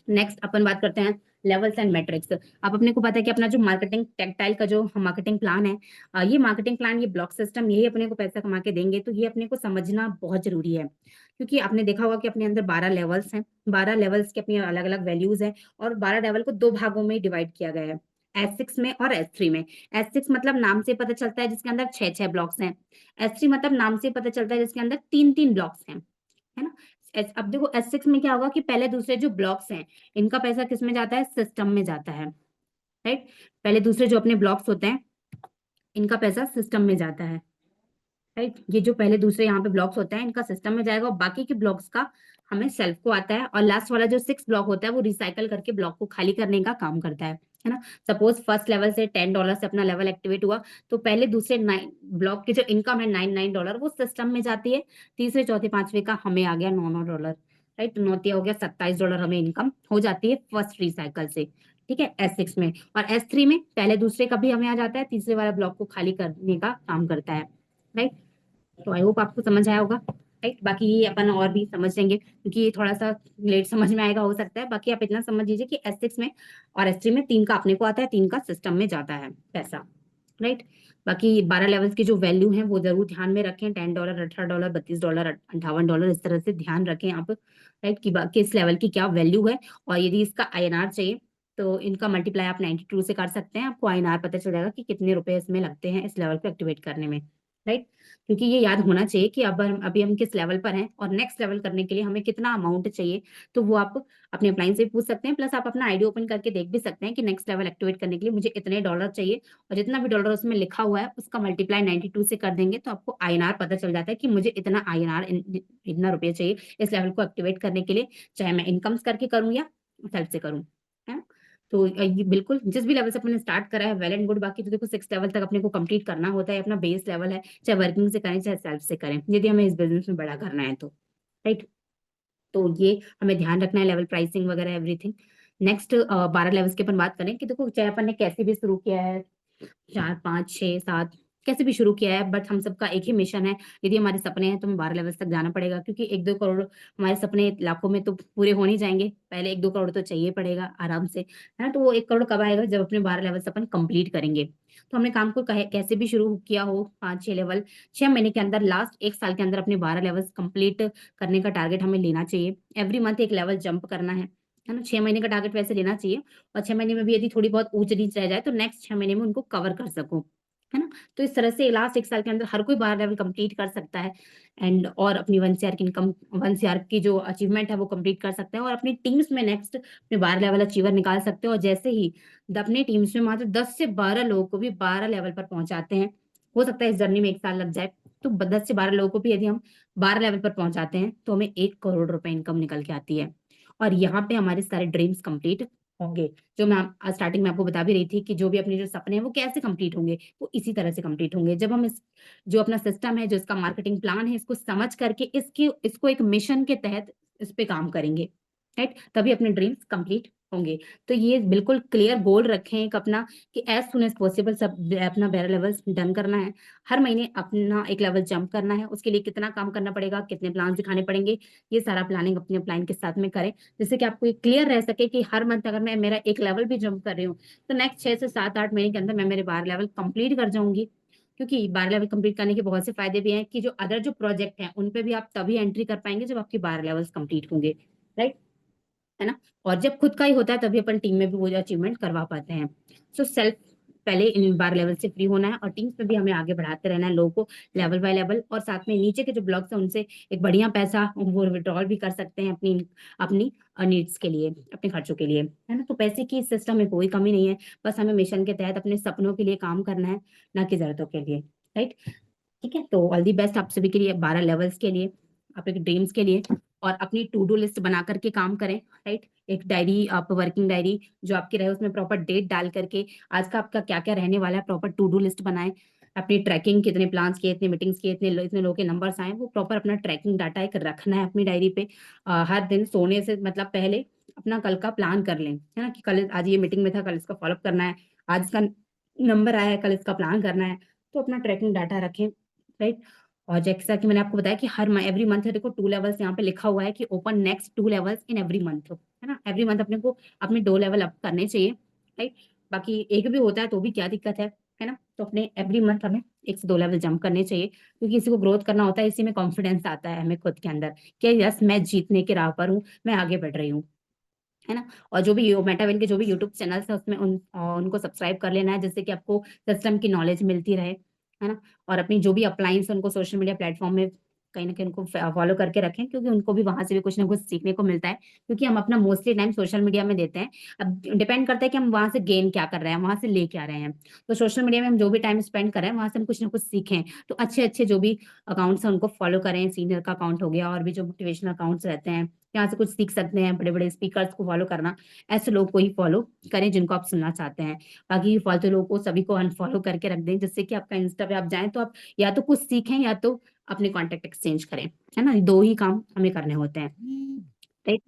नेक्स्ट अपन बात करते हैं लेवल्स एंड मैट्रिक्स। अब अपने को पता है कि अपना जो मार्केटिंग टेक्टाइल का जो मार्केटिंग प्लान है, ये मार्केटिंग प्लान, ये ब्लॉक सिस्टम, यही अपने को पैसा कमा के देंगे, तो ये अपने को समझना बहुत जरूरी है, क्योंकि आपने देखा होगा कि अपने अंदर 12 लेवल्स हैं, 12 लेवल्स के अपनी अलग अलग वैल्यूज हैं, और 12 लेवल को 2 भागों में डिवाइड किया गया है, S6 में और S3 में। S6 मतलब नाम से पता चलता है जिसके अंदर 6-6 ब्लॉक्स हैं। S3 मतलब नाम से पता चलता है जिसके अंदर 3-3 ब्लॉक्स हैं, है ना? अब देखो S6 में क्या होगा कि पहले दूसरे जो ब्लॉक्स हैं, इनका पैसा किस में जाता है? सिस्टम में जाता है, राइट? पहले दूसरे जो अपने ब्लॉक्स होते हैं, इनका पैसा सिस्टम में जाता है, राइट? ये जो पहले दूसरे यहाँ पे ब्लॉक्स होते हैं, इनका सिस्टम में जाएगा, और बाकी के ब्लॉक्स का हमें सेल्फ को आता है, और लास्ट वाला जो 6 ब्लॉक होता है, वो रिसाइकल करके ब्लॉक को खाली करने का काम करता है ना? सपोज फर्स्ट लेवल से $10 से अपना लेवल एक्टिवेट हुआ, तो पहले दूसरे 9 ब्लॉक की जो इनकम है, $9 वो सिस्टम में जाती है, तीसरे चौथे पांचवे का हमें आ गया $9, राइट? नौतिया हो गया $27 हमें इनकम हो जाती है फर्स्ट रिसाइकल से, ठीक है? S6 में। और S3 में पहले दूसरे का भी हमें आ जाता है, तीसरे वाला ब्लॉक को खाली करने का काम करता है, राइट? तो आई होप आपको समझ आया होगा, राइट? बाकी ये अपन और भी समझ लेंगे, क्योंकि ये थोड़ा सा लेट समझ में आएगा, हो सकता है। बाकी आप इतना समझ लीजिए कि S6 में और S3 में 3 का अपने को आता है, 3 का सिस्टम में जाता है पैसा, राइट? बाकी 12 लेवल्स की जो वैल्यू है वो जरूर ध्यान में रखें, $10, $18, $32, $58, इस तरह से ध्यान रखें आप, राइट? कि किस लेवल की क्या वैल्यू है, और यदि इसका INR चाहिए तो इनका मल्टीप्लाई आप 92 से कर सकते हैं, आपको INR पता चल जाएगा कि कितने रुपए इसमें लगते हैं इस लेवल को एक्टिवेट करने में, राइट? क्योंकि ये याद होना चाहिए कि अब अभी हम किस लेवल पर हैं, और नेक्स्ट लेवल करने के लिए हमें कितना अमाउंट चाहिए, तो वो आप अपने अपलाइन से पूछ सकते हैं। प्लस आप अपना आईडी ओपन करके देख भी सकते हैं कि नेक्स्ट लेवल एक्टिवेट करने के लिए मुझे इतने डॉलर चाहिए, और जितना भी डॉलर उसमें लिखा हुआ है उसका मल्टीप्लाई 92 से कर देंगे, तो आपको INR पता चल जाता है कि मुझे इतना INR, इतना रुपये चाहिए इस लेवल को एक्टिवेट करने के लिए, चाहे मैं इनकम्स करके करूँ या सेल्फ से करूँ, है ना? तो ये बिल्कुल जिस भी लेवल से अपने स्टार्ट करा है, वेल एंड गुड। बाकी तो देखो 6 लेवल तक अपने को कंप्लीट करना होता है, अपना बेस लेवल है, चाहे वर्किंग से करें चाहे सेल्फ से करें, यदि हमें इस बिजनेस में बड़ा करना है तो, राइट? तो ये हमें ध्यान रखना है, लेवल प्राइसिंग वगैरह एवरीथिंग। नेक्स्ट 12 लेवल्स की अपन बात करें, कि देखो चाहे अपन ने कैसे भी शुरू किया है, 4, 5, 6, 7 कैसे भी शुरू किया है, बट हम सबका एक ही मिशन है। यदि हमारे सपने हैं तो हमें 12 लेवल्स तक जाना पड़ेगा, क्योंकि 1-2 करोड़ हमारे सपने लाखों में तो पूरे हो नहीं जाएंगे, पहले 1-2 करोड़ तो चाहिए पड़ेगा आराम से, है ना? तो वो 1 करोड़ कब आएगा? जब अपने 12 लेवल्स अपन कंप्लीट करेंगे। तो हमने काम को कैसे भी शुरू किया हो, 5-6 लेवल 6 महीने के अंदर, लास्ट 1 साल के अंदर अपने 12 लेवल्स कंप्लीट करने का टारगेट हमें लेना चाहिए। एवरी मंथ एक लेवल जंप करना है ना? 6 महीने का टारगेट वैसे लेना चाहिए, और 6 महीने में भी यदि थोड़ी बहुत ऊंच नीच रह जाए तो नेक्स्ट 6 महीने में उनको कवर कर सको, है ना? तो इस तरह से लास्ट 1 साल के अंदर हर कोई 12 लेवल कंप्लीट कर सकता है, एंड और अपनी 1 CR की इनकम, 1 CR की जो अचीवमेंट है वो कंप्लीट कर सकते हैं, और अपनी टीम्स में नेक्स्ट अपने 12 लेवल अचीवर निकाल सकते हो। और जैसे ही अपनी टीम्स में मात्र 10 से 12 लोगों को भी 12 लेवल पर पहुंचाते हैं, हो सकता है इस जर्नी में 1 साल लग जाए, तो 10 से 12 लोगों को भी यदि हम 12 लेवल पर पहुंचाते हैं, तो हमें 1 करोड़ रुपए इनकम निकल के आती है, और यहाँ पे हमारे सारे ड्रीम्स कंप्लीट होंगे। जो मैं स्टार्टिंग में आपको बता भी रही थी कि जो भी अपने जो सपने हैं वो कैसे कंप्लीट होंगे, वो इसी तरह से कंप्लीट होंगे, जब हम इस जो अपना सिस्टम है, जो इसका मार्केटिंग प्लान है, इसको समझ करके इसको एक मिशन के तहत इस पे काम करेंगे, राइट, तभी अपने ड्रीम्स कंप्लीट होंगे। तो ये बिल्कुल क्लियर गोल रखें एक अपना कि एज सुन एज पॉसिबल सब अपना बेरा लेवल्स डन करना है, हर महीने अपना एक लेवल जंप करना है, उसके लिए कितना काम करना पड़ेगा, कितने प्लान दिखाने पड़ेंगे, ये सारा प्लानिंग अपने प्लान के साथ में करें, जिससे कि आपको एक क्लियर रह सके कि हर मंथ अगर मैं मेरा एक लेवल भी जंप कर रही हूँ तो नेक्स्ट 6 से 7 8 महीने के अंदर मैं मेरे 12 लेवल कंप्लीट कर जाऊंगी। क्योंकि 12 लेवल कंप्लीट करने के बहुत से फायदे भी हैं कि जो अदर जो प्रोजेक्ट हैं उन पे भी आप तभी एंट्री कर पाएंगे जब आपके 12 लेवल्स कंप्लीट होंगे, राइट, है ना। और जब खुद का ही होता है तभी अपन टीम में भी वो अचीवमेंट करवा पाते हैं। सो सेल्फ पहले इन 12 लेवल से फ्री होना है और टीम्स में भी हमें आगे बढ़ाते रहना है लोगों को लेवल बाय लेवल, और साथ में नीचे के जो ब्लॉक्स हैं उनसे एक बढ़िया पैसा वो विड्रॉल भी कर सकते हैं अपनी अपनी नीड्स के लिए, अपने खर्चों के लिए, है ना। तो पैसे की इस सिस्टम में कोई कमी नहीं है, बस हमें मिशन के तहत अपने सपनों के लिए काम करना है, ना कि जरूरतों के लिए, राइट। ठीक है, तो ऑल दी बेस्ट आप सभी के लिए 12 लेवल्स के लिए, आपके ड्रीम्स के लिए। और अपनी टू डू लिस्ट बना करके काम करें, राइट। एक डायरी, आप वर्किंग डायरी जो आपकी रहे उसमें प्रॉपर डेट डाल करके आज का आपका क्या क्या रहने वाला है प्रॉपर टू डू लिस्ट बनाएं। अपनी ट्रैकिंग, कितने प्लान्स किए, इतने मीटिंग्स किए, इतने लोगों के नंबर्स आए, वो प्रॉपर अपना ट्रैकिंग डाटा एक रखना है अपनी डायरी पे। हर दिन सोने से मतलब पहले अपना कल का प्लान कर लें, है ना, कि कल आज ये मीटिंग में था, कल इसका फॉलोअप करना है, आज इसका नंबर आया है, कल इसका प्लान करना है। तो अपना ट्रैकिंग डाटा रखें, राइट। और जैसा कि मैंने आपको बताया कि हर एवरी मंथ देखो 2 लेवल्स यहाँ पे लिखा हुआ है कि open next 2 levels in every month, है ना। एवरी मंथ अपने को अपने 2 लेवल अप करने चाहिए, राइट। बाकी एक भी होता है तो भी क्या दिक्कत है ना। तो अपने एवरी मंथ हमें 1 से 2 लेवल जंप करने चाहिए, क्योंकि इसी को ग्रोथ करना होता है, इसी में कॉन्फिडेंस आता है हमें खुद के अंदर कि यस मैं जीतने के राह पर हूँ, मैं आगे बढ़ रही हूँ, है ना। और जो भी मेटावेल के जो भी यूट्यूब चैनल्स है उसमें उनको सब्सक्राइब कर लेना है, जिससे कि आपको सिस्टम की नॉलेज मिलती रहे, है ना। और अपनी जो भी अप्लायंस उनको सोशल मीडिया प्लेटफॉर्म में कहीं ना कहीं उनको फॉलो करके रखें, क्योंकि उनको भी वहां से भी कुछ ना कुछ सीखने को मिलता है, क्योंकि हम अपना मोस्टली टाइम सोशल मीडिया में देते हैं। अब डिपेंड करता है कि हम वहां से गेन क्या कर रहे हैं, वहां से ले क्या रहे हैं। तो सोशल मीडिया में हम जो भी टाइम स्पेंड कर रहे हैं वहां से हम कुछ ना कुछ सीखें, तो अच्छे अच्छे जो भी अकाउंट्स हैं उनको फॉलो करें, सीनियर का अकाउंट हो गया और भी जो मोटिवेशनल अकाउंट्स रहते हैं यहाँ से कुछ सीख सकते हैं, बड़े बड़े स्पीकर्स को फॉलो करना, ऐसे लोग को ही फॉलो करें जिनको आप सुनना चाहते हैं। बाकी फालतू लोगों को सभी को अनफॉलो करके रख दें, जिससे कि आपका इंस्टा पे आप जाएं तो आप या तो कुछ सीखें या तो अपने कॉन्टेक्ट एक्सचेंज करें, है ना। 2 ही काम हमें करने होते हैं, राइट।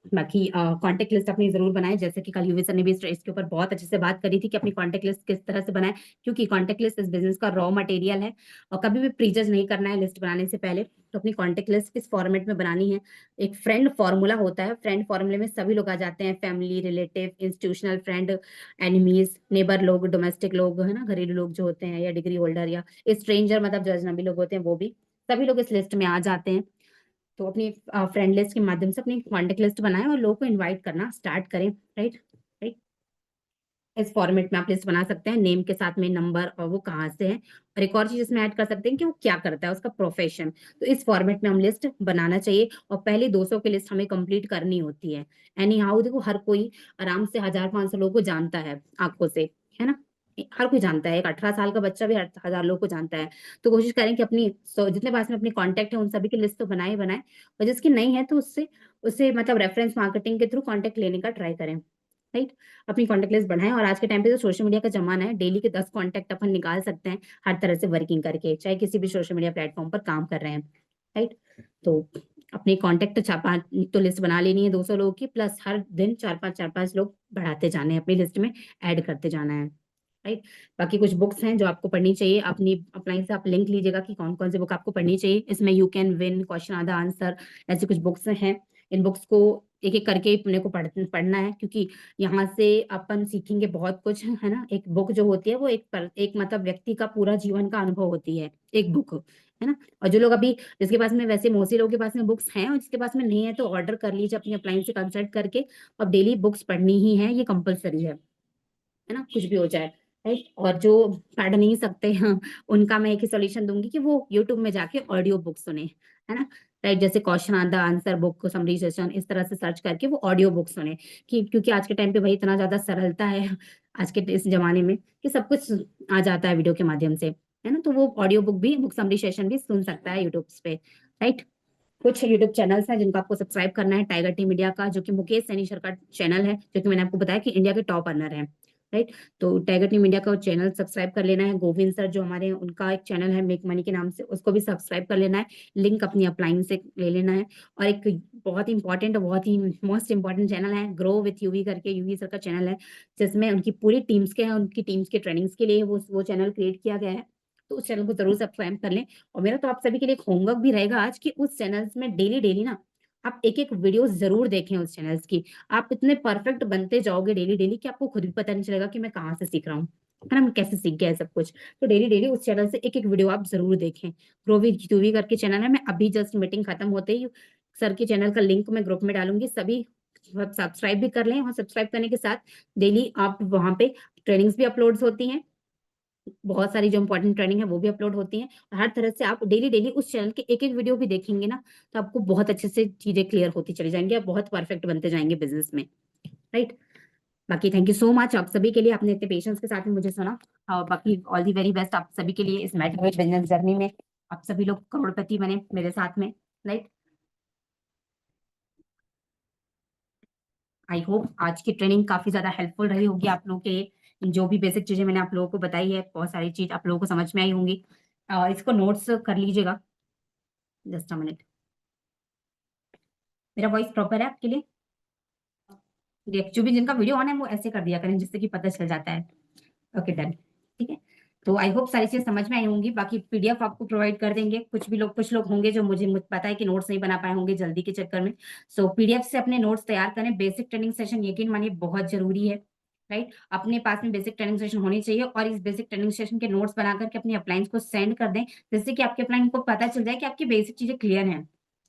बाकी कांटेक्ट लिस्ट अपनी जरूर बनाएं, जैसे कि कल यूवी सर ने भी इसके ऊपर बहुत अच्छे से बात करी थी कि अपनी कांटेक्ट लिस्ट किस तरह से बनाएं, क्योंकि कांटेक्ट लिस्ट इस बिजनेस का रॉ मटेरियल है और कभी भी प्रीजज नहीं करना है लिस्ट बनाने से पहले। तो अपनी कांटेक्ट लिस्ट किस फॉर्मेट में बनानी है, एक फ्रेंड फॉर्मूला होता है, फ्रेंड फॉर्मूले में सभी लोग आ जाते हैं, family, relative, institutional friend, enemies, neighbour लोग, डोमेस्टिक लोग, है ना, घरेलू लोग जो होते हैं, या डिग्री होल्डर, या स्ट्रेंजर मतलब जो अजनबी लोग होते हैं वो भी, सभी लोग इस लिस्ट में आ जाते हैं। तो अपनी फ्रेंड लिस्ट के माध्यम से अपनी कॉन्टेक्ट लिस्ट बनाएं और लोगों को इनवाइट करना स्टार्ट करें, राइट, राइट। इस फॉर्मेट में आप लिस्ट बना सकते हैं, नेम के साथ में नंबर और वो कहाँ से है, और एक और चीज इसमें ऐड कर सकते हैं कि वो क्या करता है, उसका प्रोफेशन। तो इस फॉर्मेट में हम लिस्ट बनाना चाहिए और पहले 200 की लिस्ट हमें कंप्लीट करनी होती है। एनी हाउ देखो हर कोई आराम से 1000-500 लोगों को जानता है आंखों से, है ना। हर कोई जानता है, एक 18 साल का बच्चा भी 1000 लोग को जानता है। तो कोशिश करें कि अपनी जितने पास में अपनी कांटेक्ट है उन सभी की लिस्ट तो बनाए बनाए, और जिसकी नहीं है तो उससे उससे मतलब रेफरेंस मार्केटिंग के थ्रू कांटेक्ट लेने का ट्राई करें, राइट। अपनी कॉन्टेक्ट लिस्ट बढ़ाएं, और आज के टाइम पे तो सोशल मीडिया का जमाना है, डेली के 10 कॉन्टेक्ट अपन निकाल सकते हैं हर तरह से वर्किंग करके, चाहे किसी भी सोशल मीडिया प्लेटफॉर्म पर काम कर रहे हैं, राइट। तो अपनी कॉन्टेक्ट 4-5 तो लिस्ट बना लेनी है 200 लोगों की, प्लस हर दिन 4-5 लोग बढ़ाते जाने हैं अपनी लिस्ट में, ऐड करते जाना है, राइट। बाकी कुछ बुक्स हैं जो आपको पढ़नी चाहिए, अपनी अपलाइन से आप लिंक लीजिएगा कि कौन कौन सी बुक आपको पढ़नी चाहिए। इसमें यू कैन विन, क्वेश्चन आधा आंसर, ऐसी कुछ बुक्स हैं। इन बुक्स को एक एक करके अपने को पढ़ना है, क्योंकि यहाँ से अपन सीखेंगे बहुत कुछ, है ना। एक बुक जो होती है वो एक मतलब व्यक्ति का पूरा जीवन का अनुभव होती है एक बुक, है ना। और जो लोग अभी जिसके पास में, वैसे मोस्टली लोगों के पास में बुक्स हैं, और जिसके पास में नहीं है तो ऑर्डर कर लीजिए अपनी अपलाइन से कंसल्ट करके। अब डेली बुक्स पढ़नी ही है, ये कंपलसरी है ना, कुछ भी हो जाए, राइट। और जो पढ़ नहीं सकते हैं उनका मैं एक ही सोल्यूशन दूंगी कि वो यूट्यूब में जाके ऑडियो बुक सुने, है ना, राइट। जैसे question answer answer book, summary session, इस तरह से सर्च करके वो ऑडियो बुक सुने, कि क्योंकि आज के टाइम पे भाई इतना ज्यादा सरलता है आज के इस जमाने में कि सब कुछ आ जाता है वीडियो के माध्यम से, है ना। तो वो ऑडियो बुक भी, बुक समरी सेशन भी सुन सकता है यूट्यूब पे, राइट। कुछ यूट्यूब चैनल्स हैं जिनको आपको सब्सक्राइब करना है, टाइगर टी मीडिया का जो कि मुकेश सैनी सर का चैनल है, जो कि मैंने आपको बताया कि इंडिया के टॉप अर्नर है, राइट। तो टाइगर टीम इंडिया का चैनल सब्सक्राइब कर लेना है। गोविंद सर जो हमारे हैं उनका एक चैनल है मेक मनी के नाम से, उसको भी सब्सक्राइब कर लेना है। लिंक अपनी अपलाइन से ले लेना है। और एक बहुत ही इंपॉर्टेंट और बहुत ही मोस्ट इंपॉर्टेंट चैनल है ग्रो विथ यूवी करके, यूवी सर का चैनल है, जिसमें उनकी पूरी टीम्स के हैं, उनकी टीम्स के ट्रेनिंग्स के लिए वो चैनल क्रिएट किया गया है। तो उस चैनल को जरूर सब्सक्राइब कर लें। और मेरा तो आप सभी के लिए एक होमवर्क भी रहेगा आज कि उस चैनल्स में डेली डेली ना आप एक एक वीडियो जरूर देखें उस चैनल्स की। आप इतने परफेक्ट बनते जाओगे डेली डेली कि आपको खुद भी पता नहीं चलेगा कि मैं कहाँ से सीख रहा हूँ, है ना, मैं कैसे सीख गया है सब कुछ। तो डेली डेली उस चैनल से एक एक वीडियो आप जरूर देखें। ग्रो विद यूवी करके चैनल है। मैं अभी जस्ट मीटिंग खत्म होते ही सर के चैनल का लिंक मैं ग्रुप में डालूंगी, सभी सब्सक्राइब भी कर लें। और सब्सक्राइब करने के साथ डेली आप वहां पे ट्रेनिंग्स भी अपलोड होती हैं, बहुत सारी जो इंपॉर्टेंट ट्रेनिंग है वो भी अपलोड होती है। और हर तरह से आप डेली डेली उस चैनल के एक एक वीडियो भी देखेंगे ना, तो आपको बहुत अच्छे से चीजें क्लियर होती चली जाएंगी, आप बहुत परफेक्ट बनते जाएंगे बिजनेस में, राइट। बाकी थैंक यू सो मच आप सभी के लिए, आपने इतने पेशेंस के साथ में मुझे सुना। और बाकी ऑल दी वेरी बेस्ट आप सभी के लिए इस मेटवर्क बिजनेस जर्नी में। आप सभी लोग करोड़पति बने मेरे साथ में, राइट। आई होप आज की ट्रेनिंग काफी ज्यादा हेल्पफुल रही होगी आप लोगों के लिए। जो भी बेसिक चीजें मैंने आप लोगों को बताई है, बहुत सारी चीज आप लोगों को समझ में आई होंगी। इसको नोट्स कर लीजिएगा। Just a minute. मेरा वॉइस प्रॉपर है आपके लिए? जो भी जिनका वीडियो ऑन है वो ऐसे कर दिया करें जिससे कि पता चल जाता है। Okay done. ठीक है। तो आई होप सारी चीज समझ में आई होंगी। बाकी पीडीएफ आपको प्रोवाइड कर देंगे। कुछ लोग होंगे जो मुझे पता है कि नोट्स नहीं बना पाए होंगे जल्दी के चक्कर में। सो पीडीएफ से अपने नोट्स तैयार करें। बेसिक ट्रेनिंग सेशन यकीन मानिए बहुत जरूरी है, राइट। अपने पास में बेसिक ट्रेनिंग सेशन होनी चाहिए और इस बेसिक ट्रेनिंग सेशन के नोट्स बना करके अपनी अपलाइंस को सेंड कर दें, जिससे कि आपके अपलाइन को पता चल जाए कि आपकी बेसिक चीजें क्लियर हैं,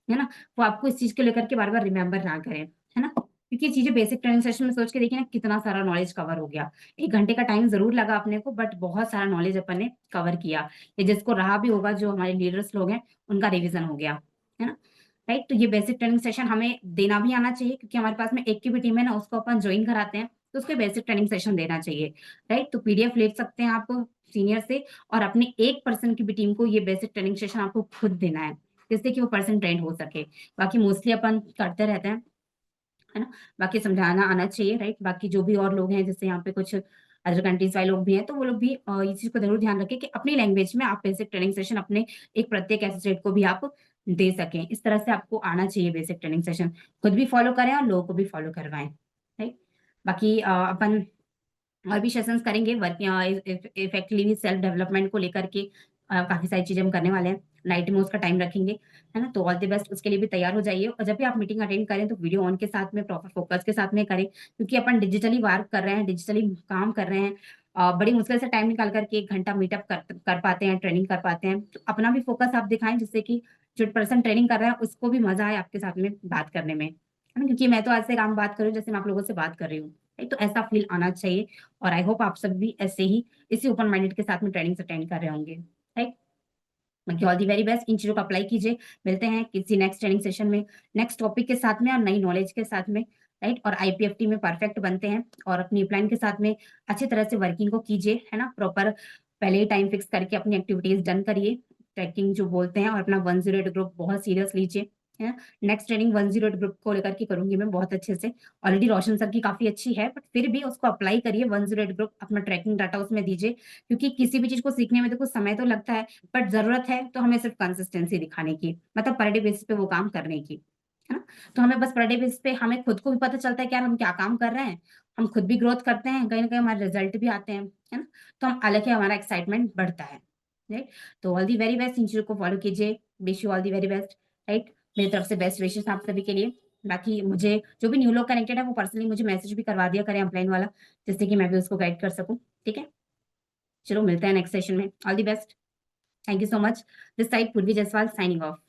है ना। वो आपको इस चीज को लेकर के बार बार रिमेंबर ना करें, है ना। क्योंकि ये चीजें बेसिक ट्रेनिंग सेशन में सोच के देखिए ना कितना सारा नॉलेज कवर हो गया। 1 घंटे का टाइम जरूर लगा अपने को, बट बहुत सारा नॉलेज अपन ने कवर किया। ये जिसको रहा भी होगा, जो हमारे लीडर्स लोग हैं उनका रिवीजन हो गया, है ना, राइट। तो ये बेसिक ट्रेनिंग सेशन हमें देना भी आना चाहिए, क्योंकि हमारे पास में एक की भी टीम है ना, उसको अपन ज्वाइन कराते हैं तो उसको बेसिक ट्रेनिंग सेशन देना चाहिए, राइट। तो पीडीएफ ले सकते हैं आप सीनियर से, और अपने 1 पर्सन की भी टीम को ये बेसिक ट्रेनिंग सेशन आपको खुद देना है, जिससे कि वो पर्सन ट्रेंड हो सके। बाकी मोस्टली अपन करते रहते हैं, है ना। बाकी समझाना आना चाहिए, राइट। बाकी जो भी और लोग हैं, जैसे यहाँ पे कुछ अदर कंट्रीज वाले लोग भी हैं, तो वो लोग भी इस चीज को जरूर ध्यान रखें कि अपनी लैंग्वेज में आप बेसिक ट्रेनिंग सेशन अपने एक प्रत्येक एसोसिएट को भी आप दे सकें। इस तरह से आपको आना चाहिए बेसिक ट्रेनिंग सेशन। खुद भी फॉलो करें और लोगों को भी फॉलो करवाएं, राइट। बाकी अपन और भी सेशंस करेंगे वर्क इफेक्टिवली सेल्फ डेवलपमेंट को लेकर के। काफी सारी चीजें हम करने वाले हैं। नाइट में उसका टाइम रखेंगे, है ना। तो ऑल द बेस्ट, उसके लिए भी तैयार हो जाइए। और जब भी आप मीटिंग अटेंड करें तो वीडियो ऑन के साथ में प्रॉपर फोकस के साथ में करें, क्योंकि अपन डिजिटली वर्क कर रहे हैं, डिजिटली काम कर रहे हैं। बड़ी मुश्किल से टाइम निकाल करके 1 घंटा मीटअप कर पाते हैं, ट्रेनिंग कर पाते हैं। तो अपना भी फोकस आप दिखाएं, जिससे कि जो पर्सन ट्रेनिंग कर रहा है उसको भी मजा आए आपके साथ में बात करने में, है ना। क्योंकि मैं तो आज से काम बात करूँ जैसे मैं आप लोगों से बात कर रही हूँ, right? तो ऐसा फील आना चाहिए। और आई होप आप सब भी ऐसे ही इसी ओपन माइंडेड के साथ में ट्रेनिंग अटेंड कर रहे होंगे, राइट। बाकी ऑल दी वेरी बेस्ट, इन चीजों को अप्लाई कीजिए। मिलते हैं किसी नेक्स्ट ट्रेनिंग सेशन में, नेक्स्ट टॉपिक के साथ में और नई नॉलेज के साथ में, राइट। और आईपीएफटी में परफेक्ट बनते हैं और अपनी प्लान के साथ में अच्छी तरह से वर्किंग को कीजिए, है ना। प्रॉपर पहले ही टाइम फिक्स करके अपनी एक्टिविटीज डन करिए, ट्रैकिंग जो बोलते हैं। और अपना 108 ग्रुप बहुत सीरियस लीजिए, है ना। नेक्स्ट ट्रेनिंग 108 ग्रुप को लेकर के करूंगी मैं बहुत अच्छे से। ऑलरेडी रोशन सर की काफी अच्छी है, बट फिर भी उसको अप्लाई करिए। 108 ग्रुप अपना ट्रैकिंग डाटा उसमें दीजिए, क्योंकि किसी भी चीज को सीखने में देखो समय तो लगता है, बट जरूरत है तो हमें सिर्फ कंसिस्टेंसी दिखाने की, मतलब पर डे बेसिस पे वो काम करने की, है ना। तो हमें बस पर डे बेसिस पे हमें खुद को भी पता चलता है कि यार हम क्या काम कर रहे हैं, हम खुद भी ग्रोथ करते हैं, कहीं ना कहीं हमारे रिजल्ट भी आते हैं, है ना। तो हम अलग ही हमारा एक्साइटमेंट बढ़ता है, राइट। तो ऑल दी वेरी बेस्ट, इन चीजों को फॉलो कीजिए। Wish you all the very best, right. मेरी तरफ से बेस्ट विशेष आप सभी के लिए। बाकी मुझे जो भी न्यू लोग कनेक्टेड है वो पर्सनली मुझे मैसेज भी करवा दिया करें अपलाइन वाला, जिससे कि मैं भी उसको गाइड कर सकूं, ठीक है। चलो मिलते हैं नेक्स्ट सेशन में। All the best. Thank you so much. This side पूर्वी जायसवाल साइनिंग ऑफ।